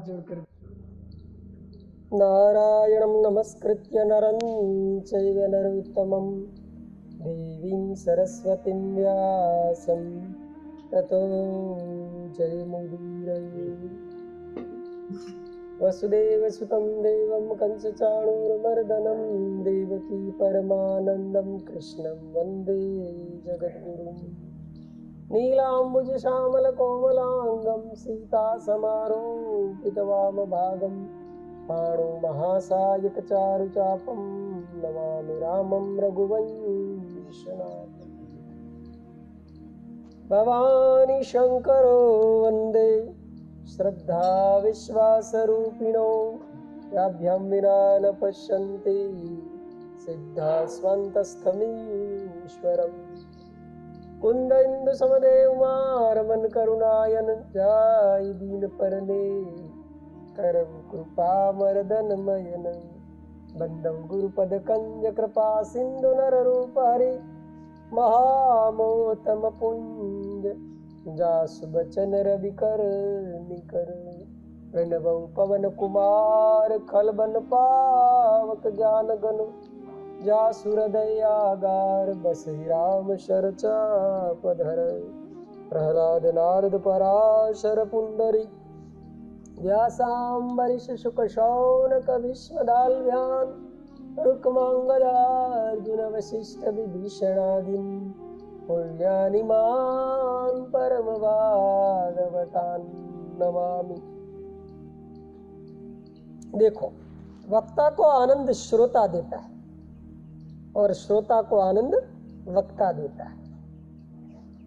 जोड़कर नारायणं नमस्कृत्य नरं चैव नरोत्तमं देवीं सरस्वतीं व्यासं ततो जयमुदीरये। वसुदेवसुतं देवं कंसचाणूरमर्दनं देवकी परमानन्दं कृष्णं वन्दे जगद्गुरुं। नीलाम्बुजश्यामलकोमलाङ्गं सीतासमारोपितवामभागं पाणो महासायकचारुचापं नमामि रामं रघुवंशनाथं। भवानी शङ्करो वन्दे श्रद्धा विश्वासरूपिणो याभ्यां विना न पश्यन्ति सिद्धा स्वन्तस्थमीश्वरम्। कुंद समदेव मारमन करुणायन जाय दीन परने करम कृपा मर्दन मयन बंदव गुरुपद कंज कृपा सिंधु नर रूप हरि महामोतम पुंज जासु बचन रवि कर निकर प्रणव पवन कुमार खलबन पावक ज्ञान गण जासुरदयागार बसहि राम शरचापधर प्रहलाद नारद पराशर पुंडरी व्यासाम्बरीश शुक शौनक भीष्मदाल्भ्यान् रुक्माङ्गदार्जुन वसिष्ठ विभीषणादीन् पुण्यानि मां परम भागवतान् नमामि। देखो, वक्ता को आनंद श्रोता देता है और श्रोता को आनंद वक्ता देता है।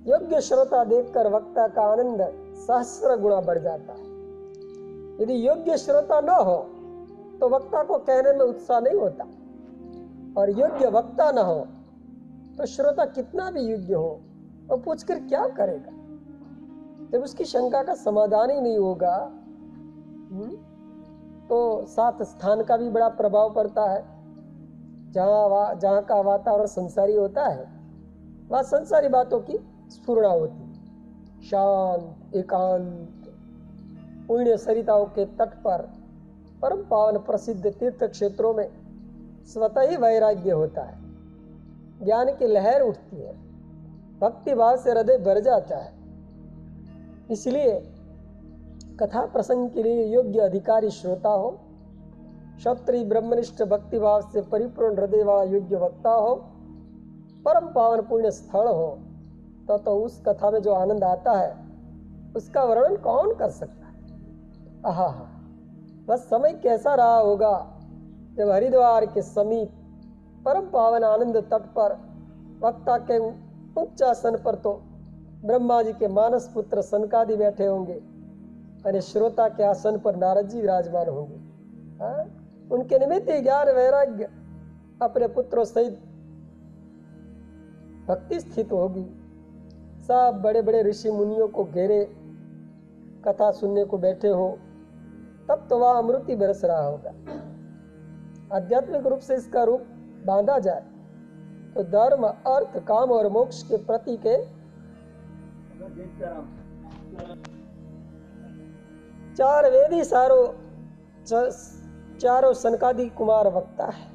योग्य श्रोता देखकर वक्ता का आनंद सहस्र गुणा बढ़ जाता है। यदि योग्य श्रोता न हो तो वक्ता को कहने में उत्साह नहीं होता, और योग्य वक्ता न हो तो श्रोता कितना भी योग्य हो वो पूछकर क्या करेगा। जब उसकी शंका का समाधान ही नहीं होगा तो साथ स्थान का भी बड़ा प्रभाव पड़ता है। जहाँ का वातावरण संसारी होता है वहाँ संसारी बातों की स्फुरणा होती है। शांत एकांत पुण्य सरिताओं के तट पर परम पावन प्रसिद्ध तीर्थ क्षेत्रों में स्वतः ही वैराग्य होता है, ज्ञान की लहर उठती है, भक्ति भाव से हृदय भर जाता है। इसलिए कथा प्रसंग के लिए योग्य अधिकारी श्रोता हो, क्षत्रिय ब्रह्मनिष्ठ भक्ति भाव से परिपूर्ण हृदय वाला योग्य वक्ता हो, परम पावन पुण्य स्थल हो, तो उस कथा में जो आनंद आता है उसका वर्णन कौन कर सकता है। आहा, बस समय कैसा रहा होगा जब हरिद्वार के समीप परम पावन आनंद तट पर वक्ता के उच्चासन पर तो ब्रह्मा जी के मानस पुत्र सनकादि बैठे होंगे और श्रोता के आसन पर नारद जी विराजमान होंगे। उनके निमित्त ज्ञान वैराग्य अपने पुत्रों सहित भक्ति स्थित होगी। सब बड़े बड़े ऋषि मुनियों को घेरे कथा सुनने को बैठे हो, तब तो वह अमृति बरस रहा होगा। आध्यात्मिक रूप से इसका रूप बांधा जाए तो धर्म अर्थ काम और मोक्ष के प्रतीक है। चार वेदी चारों सनकादि कुमार वक्ता है।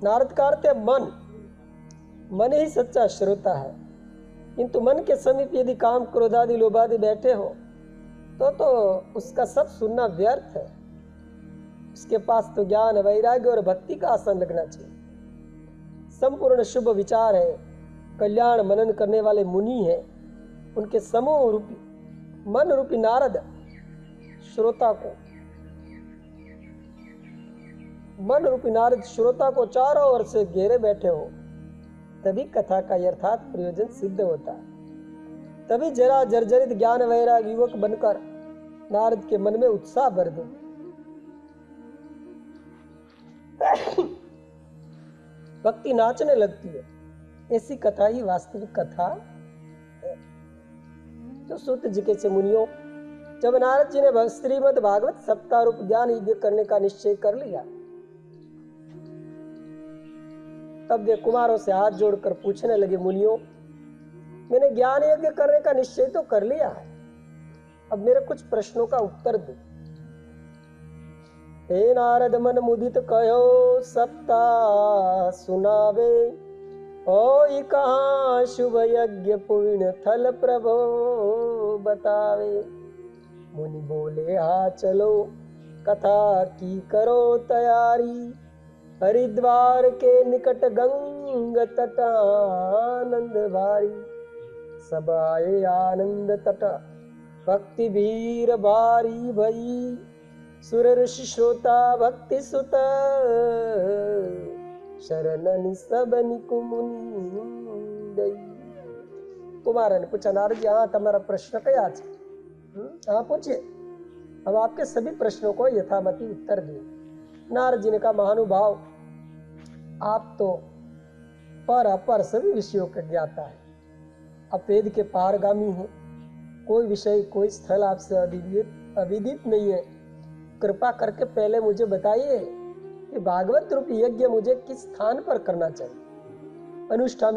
नारद का अर्थ है मन ही सच्चा श्रोता है। किंतु मन के समीप यदि काम क्रोधादि लोभादि बैठे हो तो उसका सब सुनना व्यर्थ है। उसके पास तो ज्ञान वैराग्य और भक्ति का आसन लगना चाहिए। संपूर्ण शुभ विचार है, कल्याण मनन करने वाले मुनि हैं, उनके समूह रूपी मन रूपी नारद श्रोता को चारों ओर से घेरे बैठे हो, तभी कथा का यथार्थ प्रयोजन सिद्ध होता है। तभी जरा जर्जरित ज्ञान वैराग्य युवक बनकर नारद के मन में उत्साह भर दे। भक्ति नाचने लगती है। ऐसी कथा ही वास्तविक कथा है। तो सूत जी के मुनियों, जब नारद जी ने श्रीमद् भागवत सप्ताह रूप ज्ञान यज्ञ करने का निश्चय कर लिया, तब वे कुमारों से हाथ जोड़कर पूछने लगे, मुनियों, मैंने ज्ञान यज्ञ करने का निश्चय तो कर लिया है, अब मेरे कुछ प्रश्नों का उत्तर दो। हे नारद मन मुदित कहो सप्ताह सुनावे, होई कहाँ शुभ यज्ञ पुण्य थल प्रभो बतावे। मुनि बोले हाँ चलो कथा की करो तैयारी, हरिद्वार के निकट गंग तट आनंद भारी। सब आए आनंद तट भक्ति भीर भारी भई, सुर ऋषि श्रोता भक्ति सुत शरणनि सबनि कुमुनि दई। कुमार ने पूछा नारद जी हाँ तुम्हारा प्रश्न क्या है? हाँ पूछिए, हम आपके सभी प्रश्नों को यथामति उत्तर दिए। नारद जी ने कहा महानुभाव आप तो पर अपर सभी विषयों के ज्ञाता है, आप वेद के पारगामी हैं, कोई विषय कोई स्थल आपसे अविदित नहीं है। कृपा करके पहले मुझे बताइए कि भागवत रूपी यज्ञ मुझे किस स्थान पर करना चाहिए। अनुष्ठान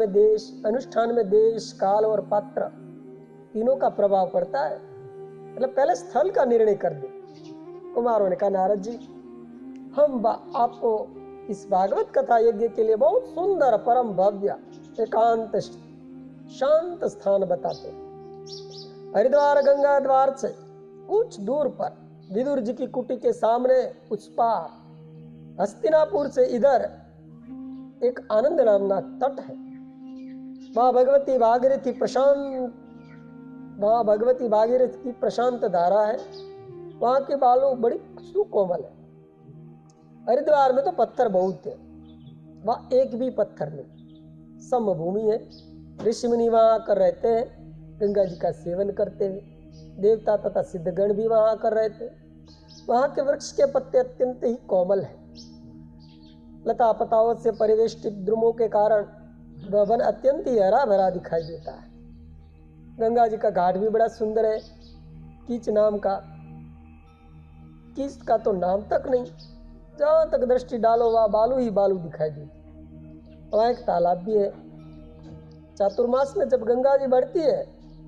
में देश काल और पात्र तीनों का प्रभाव पड़ता है, मतलब पहले स्थल का निर्णय कर दे। कुमारों ने कहा नारद जी हम आपको इस भागवत कथा यज्ञ के लिए बहुत सुंदर परम भव्य एकांत शांत स्थान बताते हैं। हरिद्वार गंगा द्वार से कुछ दूर पर विदुर जी की कुटी के सामने उस पार हस्तिनापुर से इधर एक आनंद नामना तट है। वहां भगवती भागीरथ की प्रशांत धारा है। वहां के बालू बड़ी सुकोमल है। हरिद्वार में तो पत्थर बहुत है, वहां एक भी पत्थर नहीं, समभूमि है। ऋषि मुनि वहां आकर रहते हैं, गंगा जी का सेवन करते हैं। देवता तथा सिद्धगण भी वहां आकर रहते हैं। वहां के वृक्ष के पत्ते अत्यंत ही कोमल है। लता पताओं से परिवेष्टित द्रुमों के कारण वह वन अत्यंत ही हरा भरा दिखाई देता है। गंगा जी का घाट भी बड़ा सुंदर है। कीच का तो नाम तक नहीं, जहां तक दृष्टि डालो वहां बालू ही बालू दिखाई देती। वहां एक तालाब भी है। चातुर्मास में जब गंगा जी बढ़ती है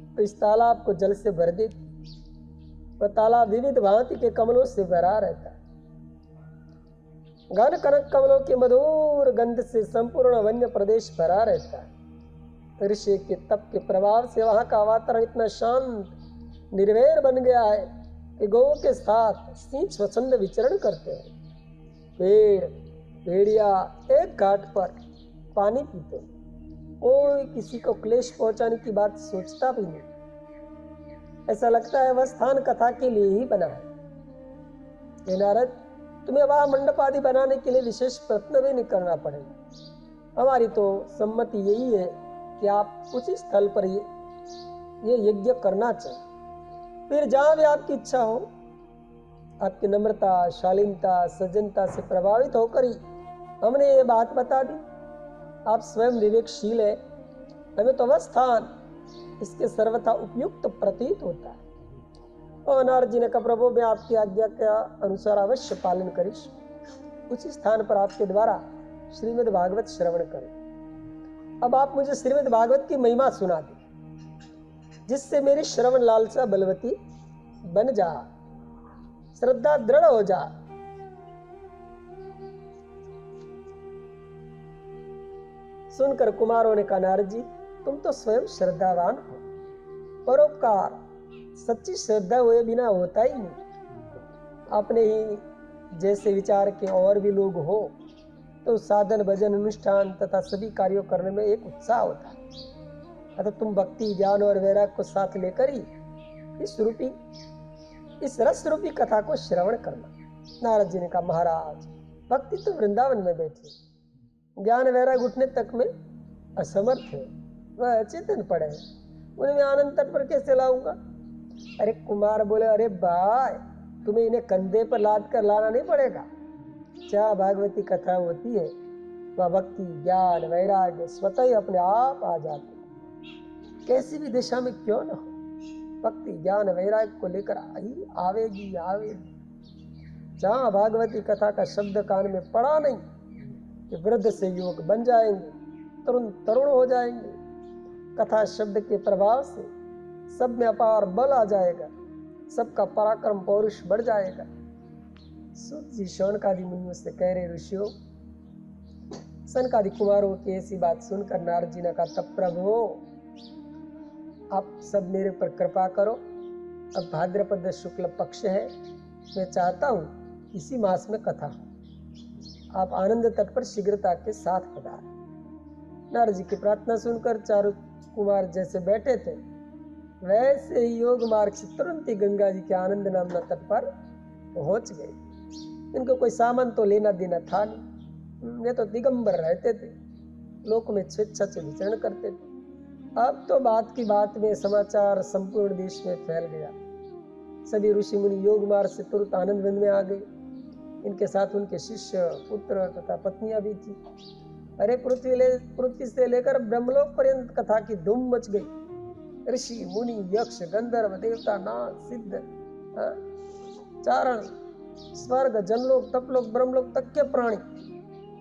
तो इस तालाब को जल से भर देती। वह तालाब विविध भांति के कमलों से भरा रहता है। घन कनक कमलों के मधुर गंध से संपूर्ण वन्य प्रदेश भरा रहता है। ऋषि के तप के प्रभाव से वहां का वातावरण इतना शांत निर्वैर बन गया है कि गौ के साथ सिंह स्वच्छंद विचरण करते हैं। भेड़िया एक घाट पर पानी पीते, कोई किसी को क्लेश पहुंचाने की बात सोचता भी नहीं। ऐसा लगता है वह स्थान कथा के लिए ही बना है। हे नारद तुम्हें वहां मंडप आदि बनाने के लिए विशेष प्रयत्न भी नहीं करना पड़ेगा। हमारी तो सम्मति यही है कि आप उसी स्थल पर ये यज्ञ करना चाहिए। फिर जहां भी आपकी इच्छा हो, आपकी नम्रता शालीनता सज्जनता से प्रभावित होकर ही हमने ये बात बता दी। आप स्वयं विवेकशील है, हमें तो वह स्थान इसके सर्वथा उपयुक्त प्रतीत होता है। और नारद जी ने कहा प्रभु मैं आपकी आज्ञा के अनुसार अवश्य पालन करीश। उसी स्थान पर आपके द्वारा श्रीमद् भागवत श्रवण करें। अब आप मुझे श्रीमद् भागवत की महिमा सुना दें, जिससे मेरी श्रवण लालसा बलवती बन जा, श्रद्धा दृढ़ हो जा। सुनकर कुमारों ने कहा नारद जी तुम तो स्वयं श्रद्धावान हो। परोपकार सच्ची श्रद्धा हुए बिना होता ही नहीं। अपने ही जैसे विचार के और भी लोग हो तो साधन भजन अनुष्ठान तथा सभी कार्यों करने में एक उत्साह होता है। अतः तुम भक्ति ज्ञान और वैराग्य को साथ लेकर ही इस रस रूपी कथा को श्रवण करना। नारद जी ने कहा महाराज भक्ति तो वृंदावन में बैठी, ज्ञान वैराग्य उठने तक में असमर्थ है, वह अचेतन पड़े, उन्हें आनंद तट पर कैसे लाऊंगा। अरे कुमार बोले अरे भाई तुम्हें इन्हें कंधे पर लाद कर लाना नहीं पड़ेगा। क्या भागवती कथा होती है वह भक्ति ज्ञान वैराग्य स्वतः ही अपने आप आ जाते, कैसी भी दिशा में क्यों न हो, भक्ति ज्ञान वैराग्य को लेकर आवेगी। जहां भागवती कथा का शब्द कान में पड़ा नहीं कि वृद्ध से युवक बन जाएंगे, तरुण हो जाएंगे। कथा शब्द के प्रभाव से सब में अपार बल आ जाएगा, सबका पराक्रम पौरुष बढ़ जाएगा, सूत जी शौनकादि मुनियों से कह रहे, ऋषियों, सनकादि कुमारों की ऐसी बात सुनकर नारद जी ने कहा, तब प्रभु आप सब मेरे पर कृपा करो। अब भाद्रपद शुक्ल पक्ष है, मैं चाहता हूँ इसी मास में कथा हो। आप आनंद तट पर शीघ्रता के साथ पधारें। नारद जी की प्रार्थना सुनकर चारों कुमार जैसे बैठे थे, वैसे ही योग मार्ग से तुरंत ही गंगा जी के आनंद नामना तट पर पहुंच गए। इनको कोई सामान तो लेना देना था नहीं, ये तो दिगंबर रहते थे, लोक में स्वेच्छा से विचरण करते थे। अब तो बात की बात में समाचार संपूर्ण देश में फैल गया। सभी ऋषि मुनि योग मार्ग से तुरंत आनंद वन में आ गए। इनके साथ उनके शिष्य, पुत्र तथा पत्नियां भी थी। अरे पृथ्वी से लेकर ब्रह्मलोक पर्यंत कथा की धूम मच गई। ऋषि मुनि यक्ष गंधर्व देवता नाग सिद्ध चारण स्वर्ग जनलोक तपलोक ब्रह्मलोक तक के प्राणी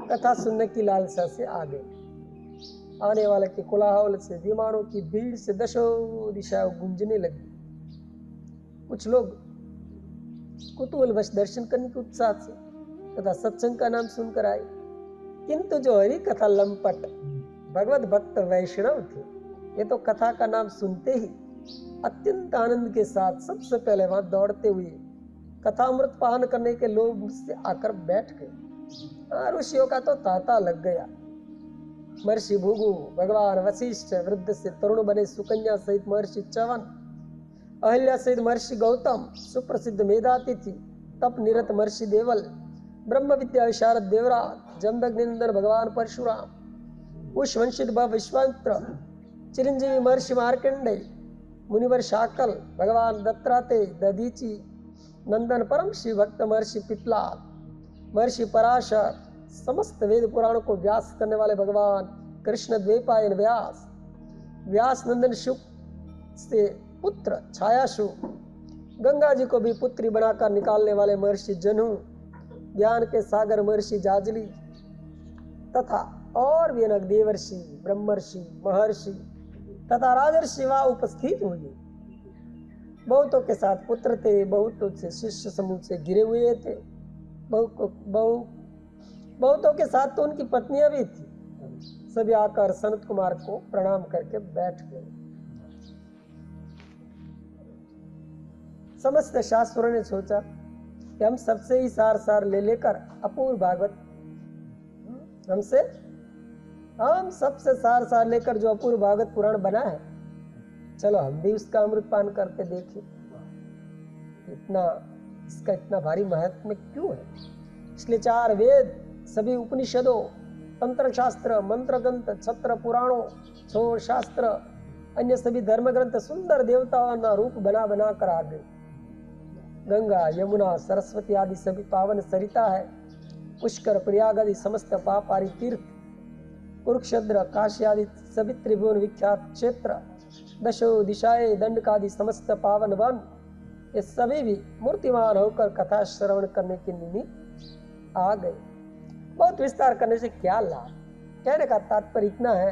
कथा सुनने की लालसा से आ गए। आने वाले के कोलाहल से विमानों की भीड़ से दशों दिशाएं गूंजने लगी। कुछ लोग कुतूहलवश दर्शन करने के उत्साह से तथा सत्संग का नाम सुनकर आए, किंतु जो हरि कथा लंपट भगवत भक्त वैष्णव थे, ये तो कथा का नाम सुनते ही अत्यंत आनंद के साथ सबसे पहले वहां दौड़ते हुए कथामृत पान करने के लोभ से आकर बैठ गए। ऋषियों का तो तांता लग गया। महर्षि भृगु, भगवान वशिष्ठ, वृद्ध से तरुण बने सुकन्या सहित महर्षि च्यवन, अहिल्या सहित महर्षि गौतम, सुप्रसिद्ध मेधातिथि तप निरत महर्षि देवल, ब्रह्म विद्या विशारद देवराज, जमदग्निनंदन भगवान परशुराम, कुशवंशित विश्वामित्र, चिरंजीवी महर्षि मार्कंडेय, मुनिवर शाकल, भगवान दत्तात्रेय, दधीची नंदन परम शिव भक्त महर्षि पिपलाद, महर्षि पराशर, समस्त वेद पुराणों को व्यास करने वाले भगवान कृष्ण द्वैपायन व्यास, व्यास नंदन शुक से पुत्र छायाशु, गंगा जी को भी पुत्री बनाकर निकालने वाले महर्षि जनु, ज्ञान के सागर महर्षि जाजली तथा और भी अनेक देवर्षि, ब्रह्मर्षि, महर्षि तथा राजर्षि वहां उपस्थित हुए। बहुतों के साथ पुत्र थे, बहुतों से शिष्य समूह से घिरे हुए थे, बहुतों के साथ तो उनकी पत्नियां भी थी। सभी आकर सनत कुमार को प्रणाम करके बैठ गए। समस्त शास्त्रों ने सोचा कि हम सबसे ही सार ले लेकर अपूर्व भागवत, हम सबसे सार लेकर जो अपूर्व भागवत पुराण बना है, चलो हम भी उसका अमृत पान करके देखें। इसका इतना भारी महत्व क्यों है? इसलिए 4 वेद, सभी उपनिषदों, तंत्र शास्त्र, मंत्र ग्रंथ, छत्र पुराणों, 100 शास्त्र, अन्य सभी धर्म ग्रंथ सुंदर देवताओं का रूप बना कर आ गए। गंगा, यमुना, सरस्वती आदि सभी पावन सरिता है। पुष्कर, प्रयाग आदि समस्त पापारी तीर्थ, कुरुक्षेत्र, काशी आदि सभी त्रिभुवन विख्यात क्षेत्र, दशो दिशाएं, दंडक आदि समस्त पावन वन, ये सभी भी मूर्तिमान होकर कथा श्रवण करने के निमित्त आ गए। बहुत विस्तार करने से क्या लाभ? कहने का तात्पर्य इतना है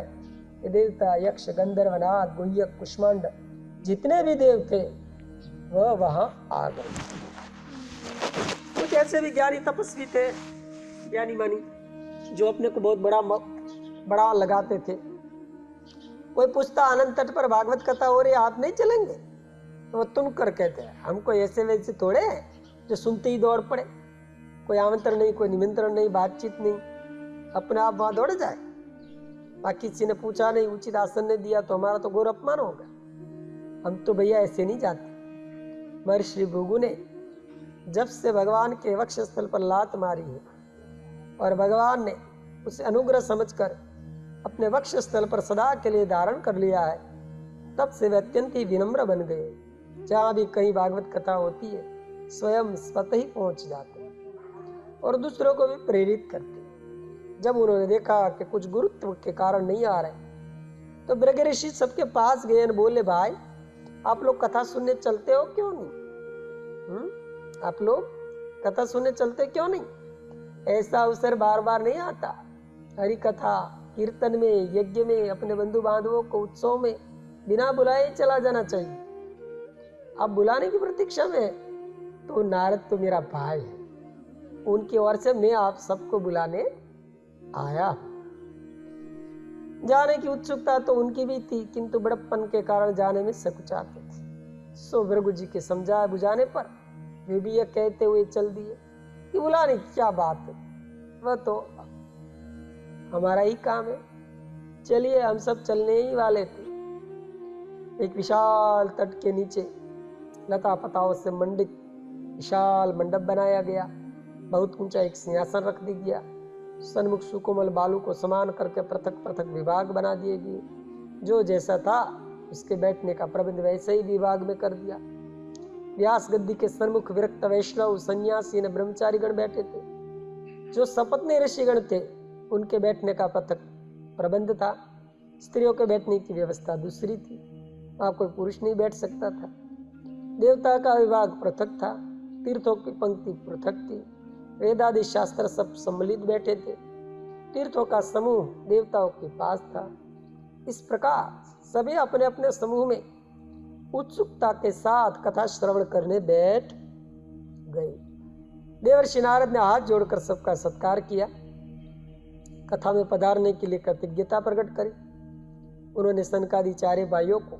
कि देवता, यक्ष, गंधर्व, नाग, गुह्यक, कुष्मांड जितने भी देव थे वह वहां आ गए। कुछ ऐसे भी ज्ञानी तपस्वी थे, ज्ञानी मानी, जो अपने को बहुत बड़ा लगाते थे। कोई पूछता आनंद तट पर भागवत कथा हो रही, आप नहीं चलेंगे? तो वो तुम कर कहते हैं। हमको ऐसे वैसे थोड़े हैं जो सुनते ही दौड़ पड़े, कोई आमंत्रण नहीं, कोई निमंत्रण नहीं, बातचीत नहीं, अपने आप वहां दौड़ जाए। बाकी किसी ने पूछा नहीं, उचित आसन ने दिया तो हमारा तो घोर अपमान होगा। हम तो भैया ऐसे नहीं जाते। महर्षि भृगु ने जब से भगवान के वक्ष स्थल पर लात मारी है और भगवान ने उसे अनुग्रह समझकर अपने वक्ष स्थल पर सदा के लिए धारण कर लिया है, तब से वे अत्यंत ही विनम्र बन गए। जहां भी कहीं भागवत कथा होती है, स्वयं स्वतः ही पहुंच जाते हैं और दूसरों को भी प्रेरित करते हैं। जब उन्होंने देखा कि कुछ गुरुत्व के कारण नहीं आ रहे, तो भृगु ऋषि सबके पास गए और बोले, भाई आप लोग कथा सुनने चलते हो क्यों नहीं? आप लोग कथा सुनने चलते क्यों नहीं? ऐसा अवसर बार बार नहीं आता। हरि कथा, कीर्तन में, यज्ञ में, अपने बंधु बांधवों को उत्सव में बिना बुलाए ही चला जाना चाहिए। आप बुलाने की प्रतीक्षा में, तो नारद तो मेरा भाई है, उनकी ओर से मैं आप सबको बुलाने आया। जाने की उत्सुकता तो उनकी भी थी, किंतु बड़प्पन के कारण जाने में सकुचाते थे। सो भृगु जी के समझाए बुझाने पर वे भी यह कहते हुए चल दिए कि बुलाने की क्या बात है, वह तो हमारा ही काम है। चलिए, हम सब चलने ही वाले थे। एक विशाल तट के नीचे लता पताओं से मंडित विशाल मंडप बनाया गया। बहुत ऊंचा एक सिंहासन रख दिया गया। सन्मुख सुकोमल बालू को समान करके पृथक पृथक विभाग बना दिए गए। जो जैसा था उसके बैठने का प्रबंध वैसे ही विभाग में कर दिया। व्यास गद्दी के सन्मुख विरक्त वैष्णव सन्यासी ने ब्रह्मचारी गण बैठे थे। जो सपत्नी ऋषिगण थे उनके बैठने का पृथक प्रबंध था। स्त्रियों के बैठने की व्यवस्था दूसरी थी, वहां कोई पुरुष नहीं बैठ सकता था। देवता का विभाग पृथक था, तीर्थों की पंक्ति पृथक थी। वेदादि शास्त्र सब सम्मिलित बैठे थे। तीर्थों का समूह देवताओं के पास था। इस प्रकार सभी अपने अपने समूह में उत्सुकता के साथ कथा श्रवण करने बैठ गए। देवर्षि नारद ने हाथ जोड़कर सबका सत्कार किया, कथा में पधारने के लिए कृतज्ञता प्रकट करी। उन्होंने सनकादि चारे भाइयों को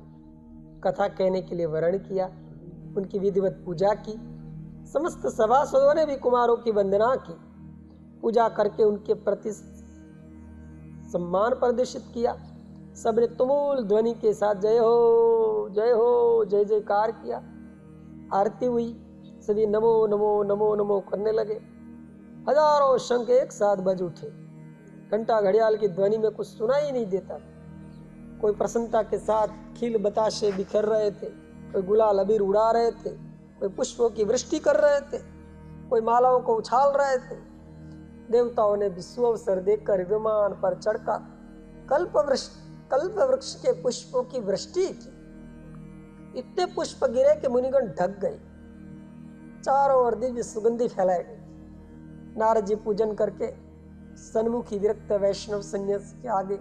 कथा कहने के लिए वर्ण किया, उनकी विधिवत पूजा की। समस्त सभासदों ने भी कुमारों की वंदना की, पूजा करके उनके प्रति सम्मान प्रदर्शित किया। सबने तुमुल ध्वनि के साथ जय हो जय जयकार किया। आरती हुई, सभी नमो नमो नमो नमो करने लगे। हजारों शंख एक साथ बज उठे। घंटा घड़ियाल की ध्वनि में कुछ सुनाई नहीं देता। कोई प्रसन्नता के साथ खिल बताशे बिखर रहे थे, कोई गुलाल अबीर उड़ा रहे थे, कोई पुष्पों की वृष्टि कर रहे थे, कोई मालाओं को उछाल रहे थे। देवताओं ने विश्व अवसर देखकर विमान पर चढ़कर कल्प वृक्ष के पुष्पों की वृष्टि की। इतने पुष्प गिरे कि मुनिगण ढक गए। चारों ओर दिव्य सुगंधि फैलाई गई। नारद जी पूजन करके सन्मुखी विरक्त वैष्णव संन्यास के आगे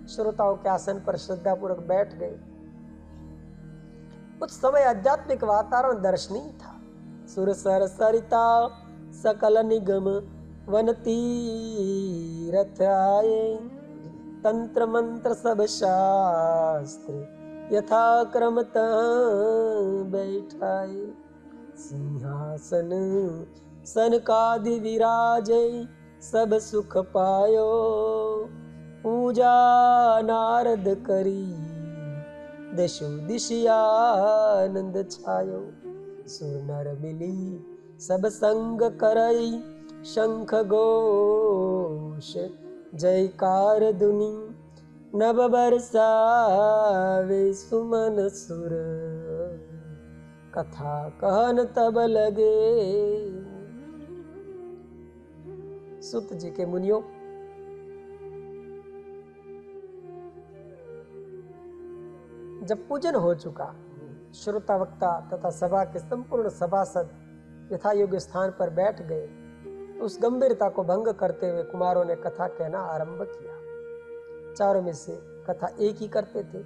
श्रोताओं के आसन पर श्रद्धापूर्वक बैठ गए। उस समय आध्यात्मिक वातावरण दर्शनीय था। सुर सर सरिता सकल निगम वन तीरथ आए, तंत्र मंत्र सब शास्त्र यथा क्रम बैठाए। सिंहासन सनकादि विराजे सब सुख पायो, पूजा नारद करी दशो दिशि आनंद छायो। सुर नर मिली सब संग करई, शंख घोष जयकार धुनि, नभ बरसावे सुमन सुर, कथा कहन तब लगे। सुत जी के मुनियों, जब पूजन हो चुका, श्रोता वक्ता तथा सभा के संपूर्ण सभासद यथा योग्य स्थान पर बैठ गए, तो उस गंभीरता को भंग करते हुए कुमारों ने कथा कहना आरंभ किया। चारों में से कथा एक ही करते थे,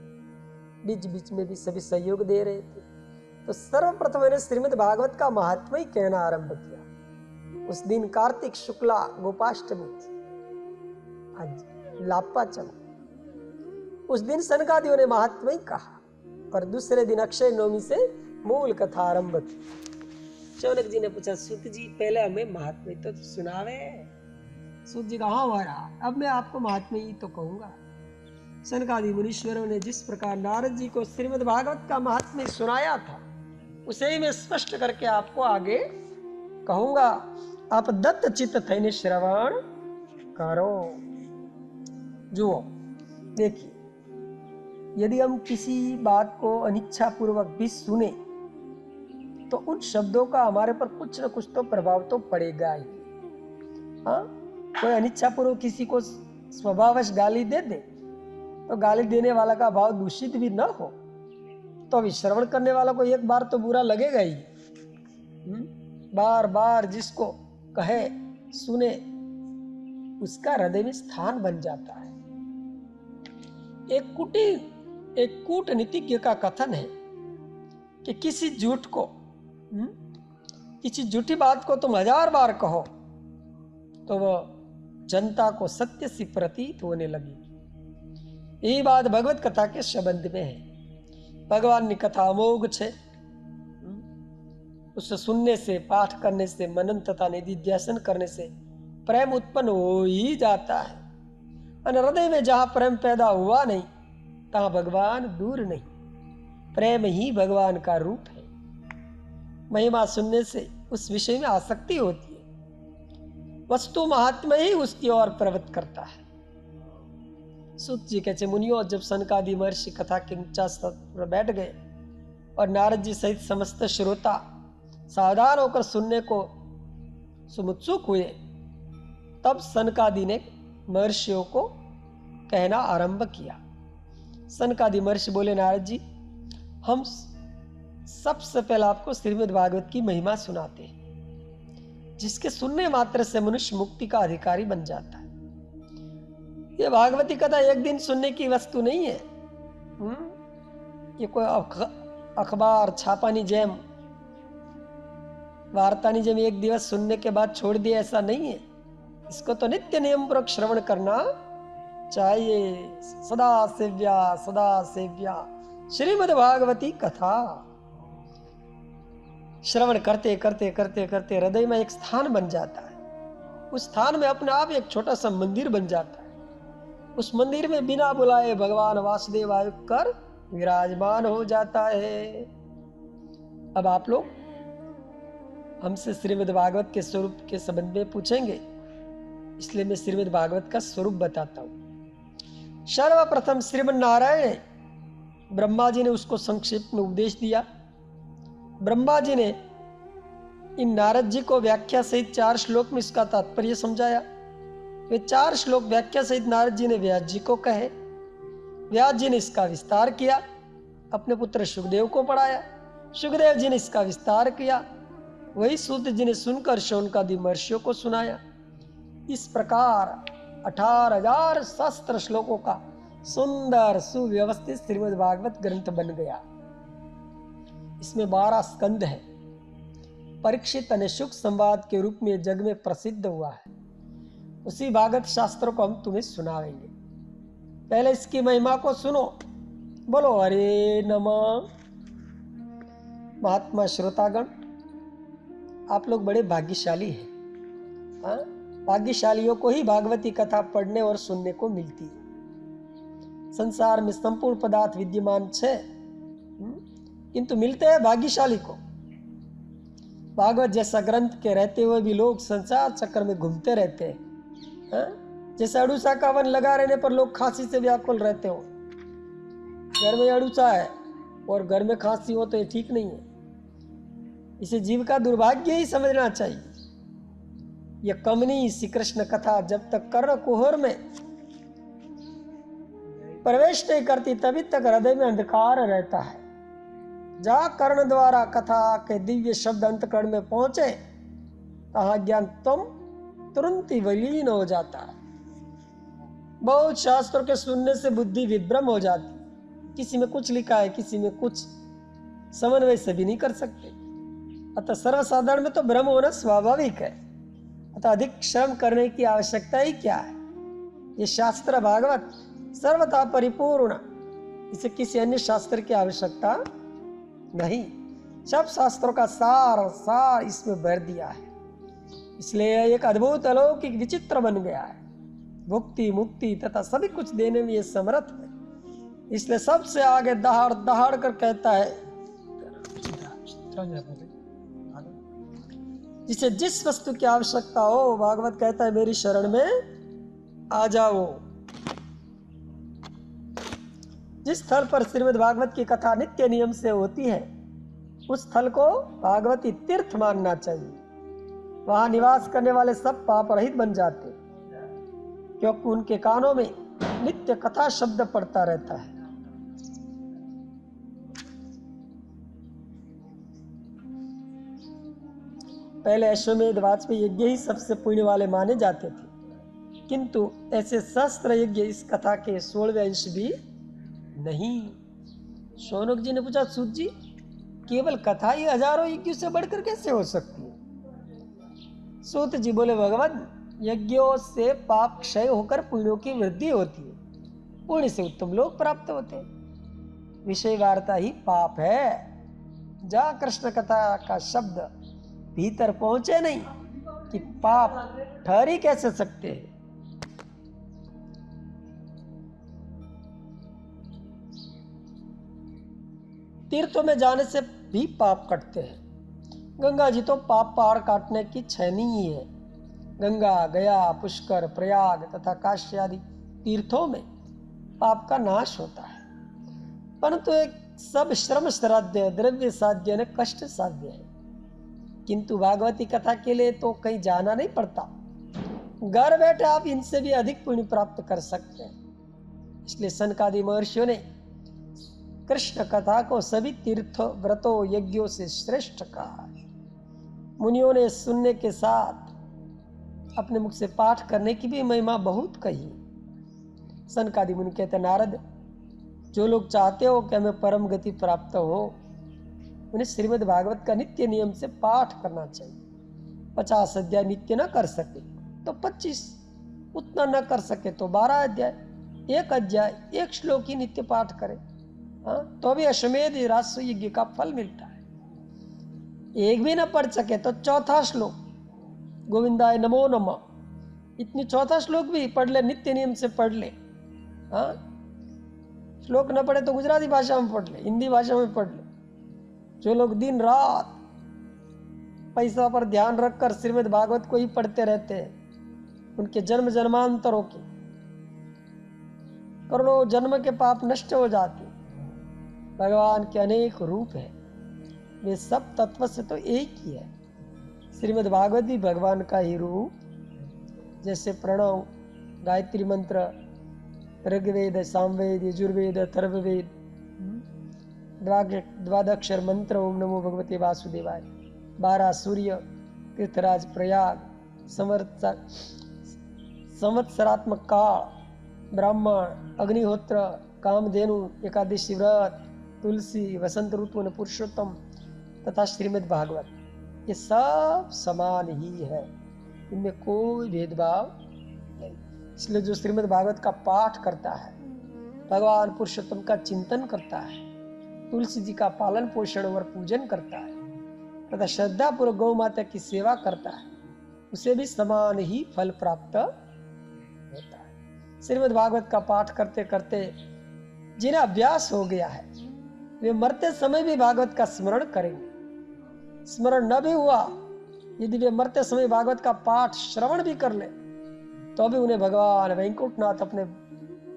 बीच बीच में भी सभी सहयोग दे रहे थे। तो सर्वप्रथम मैंने श्रीमद् भागवत का महात्म्य ही कहना आरंभ किया। उस दिन कार्तिक शुक्ला गोपाष्टमी थी, आज लापा चला। उस दिन सनकादियों ने महात्म्य ही कहा और दूसरे दिन अक्षय नवमी से मूल कथा आरंभ थी। शौनक जी ने पूछा, सूत जी पहले हमें महात्म्य तो सुनावे। सूत जी कहा, हाँ महाराज, अब मैं आपको महात्म्य ही तो कहूंगा। सनकादि मुनीश्वरों ने जिस प्रकार नारद जी को श्रीमद् भागवत का महात्म्य सुनाया था, उसे ही मैं स्पष्ट करके आपको आगे कहूंगा। आप दत्त चित्त थईने श्रवण करो। जुओ, देखिए, यदि हम किसी बात को अनिच्छा पूर्वक भी सुने तो उन शब्दों का हमारे पर कुछ न कुछ तो प्रभाव तो पड़ेगा ही। हाँ, कोई अनिच्छा पूर्वक किसी को स्वभावश गाली दे दे तो गाली देने वाला का भाव दूषित भी न हो तो अभी श्रवण करने वाला को एक बार तो बुरा लगेगा ही। बार बार जिसको कहे सुने उसका हृदय में स्थान बन जाता है। एक कूटनीतिज्ञ का कथन है कि किसी झूठ को किसी झूठी बात को तुम 1000 बार कहो तो वह जनता को सत्य सी प्रतीत होने लगेगी। यही बात भगवत कथा के संबंध में है। भगवान की कथा अमोघ है। उसे सुनने से, पाठ करने से, मनन तथा निधिध्यासन करने से प्रेम उत्पन्न हो ही जाता है। और हृदय में जहां प्रेम पैदा हुआ नहीं, तहां भगवान दूर नहीं। प्रेम ही भगवान का रूप है। महिमा सुनने से उस विषय में आसक्ति होती है। वस्तु महात्मा ही उसकी ओर प्रवृत्त करता है। सूत जी कहते, मुनियों, जब सनकादि महर्षि कथा के ऊंचा स्तर पर बैठ गए और नारद जी सहित समस्त श्रोता सावधान होकर सुनने को सुमुत्सुक हुए, तब सनकादि ने महर्षियों को कहना आरंभ किया। सनकादि महर्षि बोले, नारद जी, हम सबसे पहले आपको श्रीमद् भागवत की महिमा सुनाते हैं, जिसके सुनने मात्र से मनुष्य मुक्ति का अधिकारी बन जाता है। ये भागवती कथा एक दिन सुनने की वस्तु नहीं है। ये कोई अखबार छापानी जेम, वार्तानी जेम एक दिवस सुनने के बाद छोड़ दिया, ऐसा नहीं है। इसको तो नित्य नियम पूर्वक श्रवण करना चाहिए। सदा सेव्या श्रीमद् भागवती कथा श्रवण करते करते करते करते हृदय में एक स्थान बन जाता है। उस स्थान में अपने आप एक छोटा सा मंदिर बन जाता है। उस मंदिर में बिना बुलाए भगवान वासुदेव आकर विराजमान हो जाता है। अब आप लोग हमसे श्रीमद् भागवत के स्वरूप के संबंध में पूछेंगे, इसलिए मैं श्रीमद् भागवत का स्वरूप बताता हूं। सर्वप्रथम श्रीमन नारायण ब्रह्मा जी ने उसको संक्षिप्त में उपदेश दिया। ब्रह्मा जी ने इन नारद जी को व्याख्या सहित 4 श्लोक में इसका तात्पर्य समझाया। वे 4 श्लोक व्याख्या सहित नारद जी ने व्यास जी को कहे। व्यास जी ने इसका विस्तार किया, अपने पुत्र सुखदेव को पढ़ाया। सुखदेव जी ने इसका विस्तार किया, वही सूत जी ने सुनकर शौनकादि महर्षियों को सुनाया। इस प्रकार 18,000 शास्त्र श्लोकों का सुंदर सुव्यवस्थित श्रीमद् भागवत ग्रंथ बन गया। इसमें 12 स्कंद है। परीक्षित ने सुख संवाद के रूप में जग में प्रसिद्ध हुआ है। उसी भागवत शास्त्र को हम तुम्हें सुनाएंगे। पहले इसकी महिमा को सुनो। बोलो हरे नमः। महात्मा श्रोतागण, आप लोग बड़े भाग्यशाली हैं। भाग्यशालियों को ही भागवती कथा पढ़ने और सुनने को मिलती है। संसार में संपूर्ण पदार्थ विद्यमान है, किंतु मिलते हैं भाग्यशाली को। भागवत जैसा ग्रंथ के रहते हुए भी लोग संसार चक्कर में घूमते रहते हैं। जैसे अड़ूसा का वन लगा रहने पर लोग खांसी से व्याकुल रहते हो। घर में अड़ूसा है और घर में खांसी हो तो ये ठीक नहीं है। इसे जीव का दुर्भाग्य ही समझना चाहिए। यह कमनी श्री कृष्ण कथा जब तक कर्ण कुहर में प्रवेश नहीं करती, तभी तक हृदय में अंधकार रहता है। जहां कर्ण द्वारा कथा के दिव्य शब्द अंतकरण में पहुंचे, तहां ज्ञान तुरंत ही विलीन हो जाता है। बहुत शास्त्रों के सुनने से बुद्धि विभ्रम हो जाती। किसी में कुछ लिखा है, किसी में कुछ, समन्वय से भी नहीं कर सकते। अतः सर्वसाधारण में तो भ्रम होना स्वाभाविक है। अतः अधिक श्रम करने की आवश्यकता ही क्या है। ये शास्त्र भागवत सर्वथा परिपूर्ण, इसे किसी अन्य शास्त्र की आवश्यकता नहीं। सब शास्त्रों का सार इसमें भर दिया है। इसलिए एक अद्भुत अलौकिक विचित्र बन गया है। भुक्ति मुक्ति तथा सभी कुछ देने में ये समर्थ है। इसलिए सबसे आगे दहाड़ दहाड़ कर कहता है, जिसे जिस वस्तु की आवश्यकता हो, भागवत कहता है मेरी शरण में आ जाओ। जिस स्थल पर श्रीमद् भागवत की कथा नित्य नियम से होती है, उस स्थल को भागवती तीर्थ मानना चाहिए। वहां निवास करने वाले सब पाप रहित बन जाते, क्योंकि उनके कानों में नित्य कथा शब्द पड़ता रहता है। पहले अश्वमेध वाजपेयी यज्ञ ही सबसे पुण्य वाले माने जाते थे, किंतु ऐसे सहस्त्र यज्ञ इस कथा के 16वें अंश भी नहीं। शौनक जी ने पूछा, सूत जी, केवल कथा ही हजारों यज्ञों से बढ़कर कैसे हो सकती है? सूत जी बोले, भगवान यज्ञों से पाप क्षय होकर पुण्यों की वृद्धि होती है, पुण्य से उत्तम लोग प्राप्त होते हैं। विषय वार्ता ही पाप है। जहाँ कृष्ण कथा का शब्द भीतर पहुंचे नहीं कि पाप ठहर ही कैसे सकते हैं। तीर्थों में जाने से भी पाप कटते हैं। गंगा जी तो पाप पहाड़ काटने की छैनी ही है। गंगा, गया, पुष्कर, प्रयाग तथा काशी आदि तीर्थों में पाप का नाश होता है, परंतु एक सब श्रम श्राद्य द्रव्य साध्य ने कष्ट साध्य है। किंतु भागवती कथा के लिए तो कहीं जाना नहीं पड़ता, घर बैठे आप इनसे भी अधिक पुण्य प्राप्त कर सकते हैं। इसलिए सनकादि महर्षियों ने कृष्ण कथा को सभी तीर्थ व्रतों यज्ञों से श्रेष्ठ कहा है। मुनियों ने सुनने के साथ अपने मुख से पाठ करने की भी महिमा बहुत कही। सनकादि मुनि कहते, नारद, जो लोग चाहते हो कि हमें परम गति प्राप्त हो, उन्हें श्रीमद् भागवत का नित्य नियम से पाठ करना चाहिए। 50 अध्याय नित्य न कर सके तो 25, उतना न कर सके तो 12 अध्याय, एक अध्याय एक श्लोक ही नित्य पाठ करे, हाँ, तो भी अश्वमेध राजस्व यज्ञ का फल मिलता है। एक भी न पढ़ सके तो चौथा श्लोक गोविंदाय नमो नमः, इतनी चौथा श्लोक भी पढ़ ले, नित्य नियम से पढ़ ले। हाँ, श्लोक न पढ़े तो गुजराती भाषा में पढ़ ले, हिंदी भाषा में पढ़ ले। जो लोग दिन रात पैसा पर ध्यान रखकर श्रीमद् भागवत को ही पढ़ते रहते हैं, उनके जन्म जन्मांतरों के करोड़ों जन्म के पाप नष्ट हो जाते। भगवान के अनेक रूप है, वे सब तत्व से तो एक ही है। श्रीमद् भागवत भी भगवान का ही रूप, जैसे प्रणव, गायत्री मंत्र, ऋग्वेद, सामवेद, यजुर्वेद, अथर्ववेद, द्वादक्षर मंत्र ओम नमो भगवते वासुदेवाय, 12 सूर्य, तीर्थराज प्रयाग, संवत्सरात्मक काल, ब्राह्मण, अग्निहोत्र, कामधेनु, एकादशी व्रत, तुलसी, वसंत ऋतु में पुरुषोत्तम तथा श्रीमद् भागवत, ये सब समान ही है, इनमें कोई भेदभाव नहीं। इसलिए जो श्रीमद् भागवत का पाठ करता है, भगवान पुरुषोत्तम का चिंतन करता है, तुलसी जी का पालन पोषण और पूजन करता है तथा श्रद्धा पूर्वक गौ माता की सेवा करता है, उसे भी समान ही फल प्राप्त होता है। श्रीमद् भागवत का पाठ करते करते जिन्हें अभ्यास हो गया है, वे मरते समय भी भागवत का स्मरण करेंगे। स्मरण न भी हुआ, यदि वे मरते समय भागवत का पाठ श्रवण भी कर ले, तो भी उन्हें भगवान वैकुंठनाथ अपने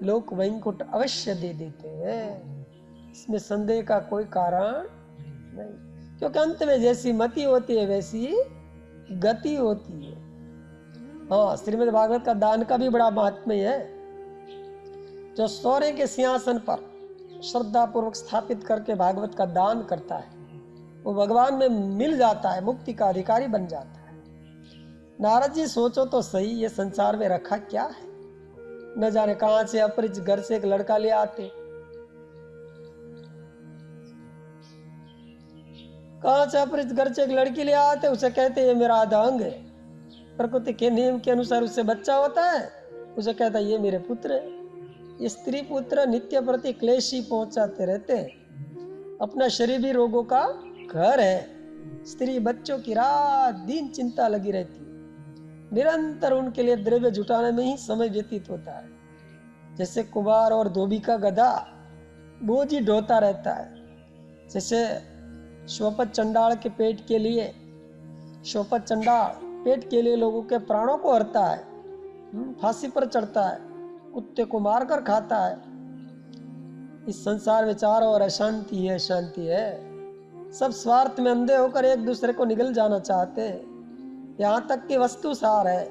लोक वैकुंठ अवश्य दे देते हैं। इसमें संदेह का कोई कारण नहीं, क्योंकि अंत में जैसी मति होती है वैसी गति होती है। हाँ, श्रीमद् भागवत का दान का भी बड़ा महात्म्य है। जो सोने के सिंहासन पर श्रद्धा पूर्वक स्थापित करके भागवत का दान करता है, वो भगवान में मिल जाता है, मुक्ति का अधिकारी बन जाता है। नारद जी सोचो तो सही, ये संसार में रखा क्या है? न जाने कहां से अपरिचित घर से एक लड़का ले आते, कहां से अपरिचित घर से एक लड़की ले आते, उसे कहते ये मेरा आधा अंग है। प्रकृति के नियम के अनुसार उससे बच्चा होता है, उसे कहता ये मेरे पुत्र है। ये स्त्री पुत्र नित्य प्रति क्लेशी पहुंचाते रहते हैं। अपना शरीर भी रोगों का घर है। स्त्री बच्चों की रात दिन चिंता लगी रहती है, निरंतर उनके लिए द्रव्य जुटाने में ही समय व्यतीत होता है। जैसे कुमार और धोबी का गधा बोझ ही ढोता रहता है, जैसे शोपत चंडाल के पेट के लिए, शोपत चंडाल पेट के लिए लोगों के प्राणों को हरता है, फांसी पर चढ़ता है, कुत्ते को मारकर खाता है। इस संसार में चारों ओर अशांति है, अशांति है। सब स्वार्थ में अंधे होकर एक दूसरे को निगल जाना चाहते हैं। यहाँ तक कि वस्तुसार है,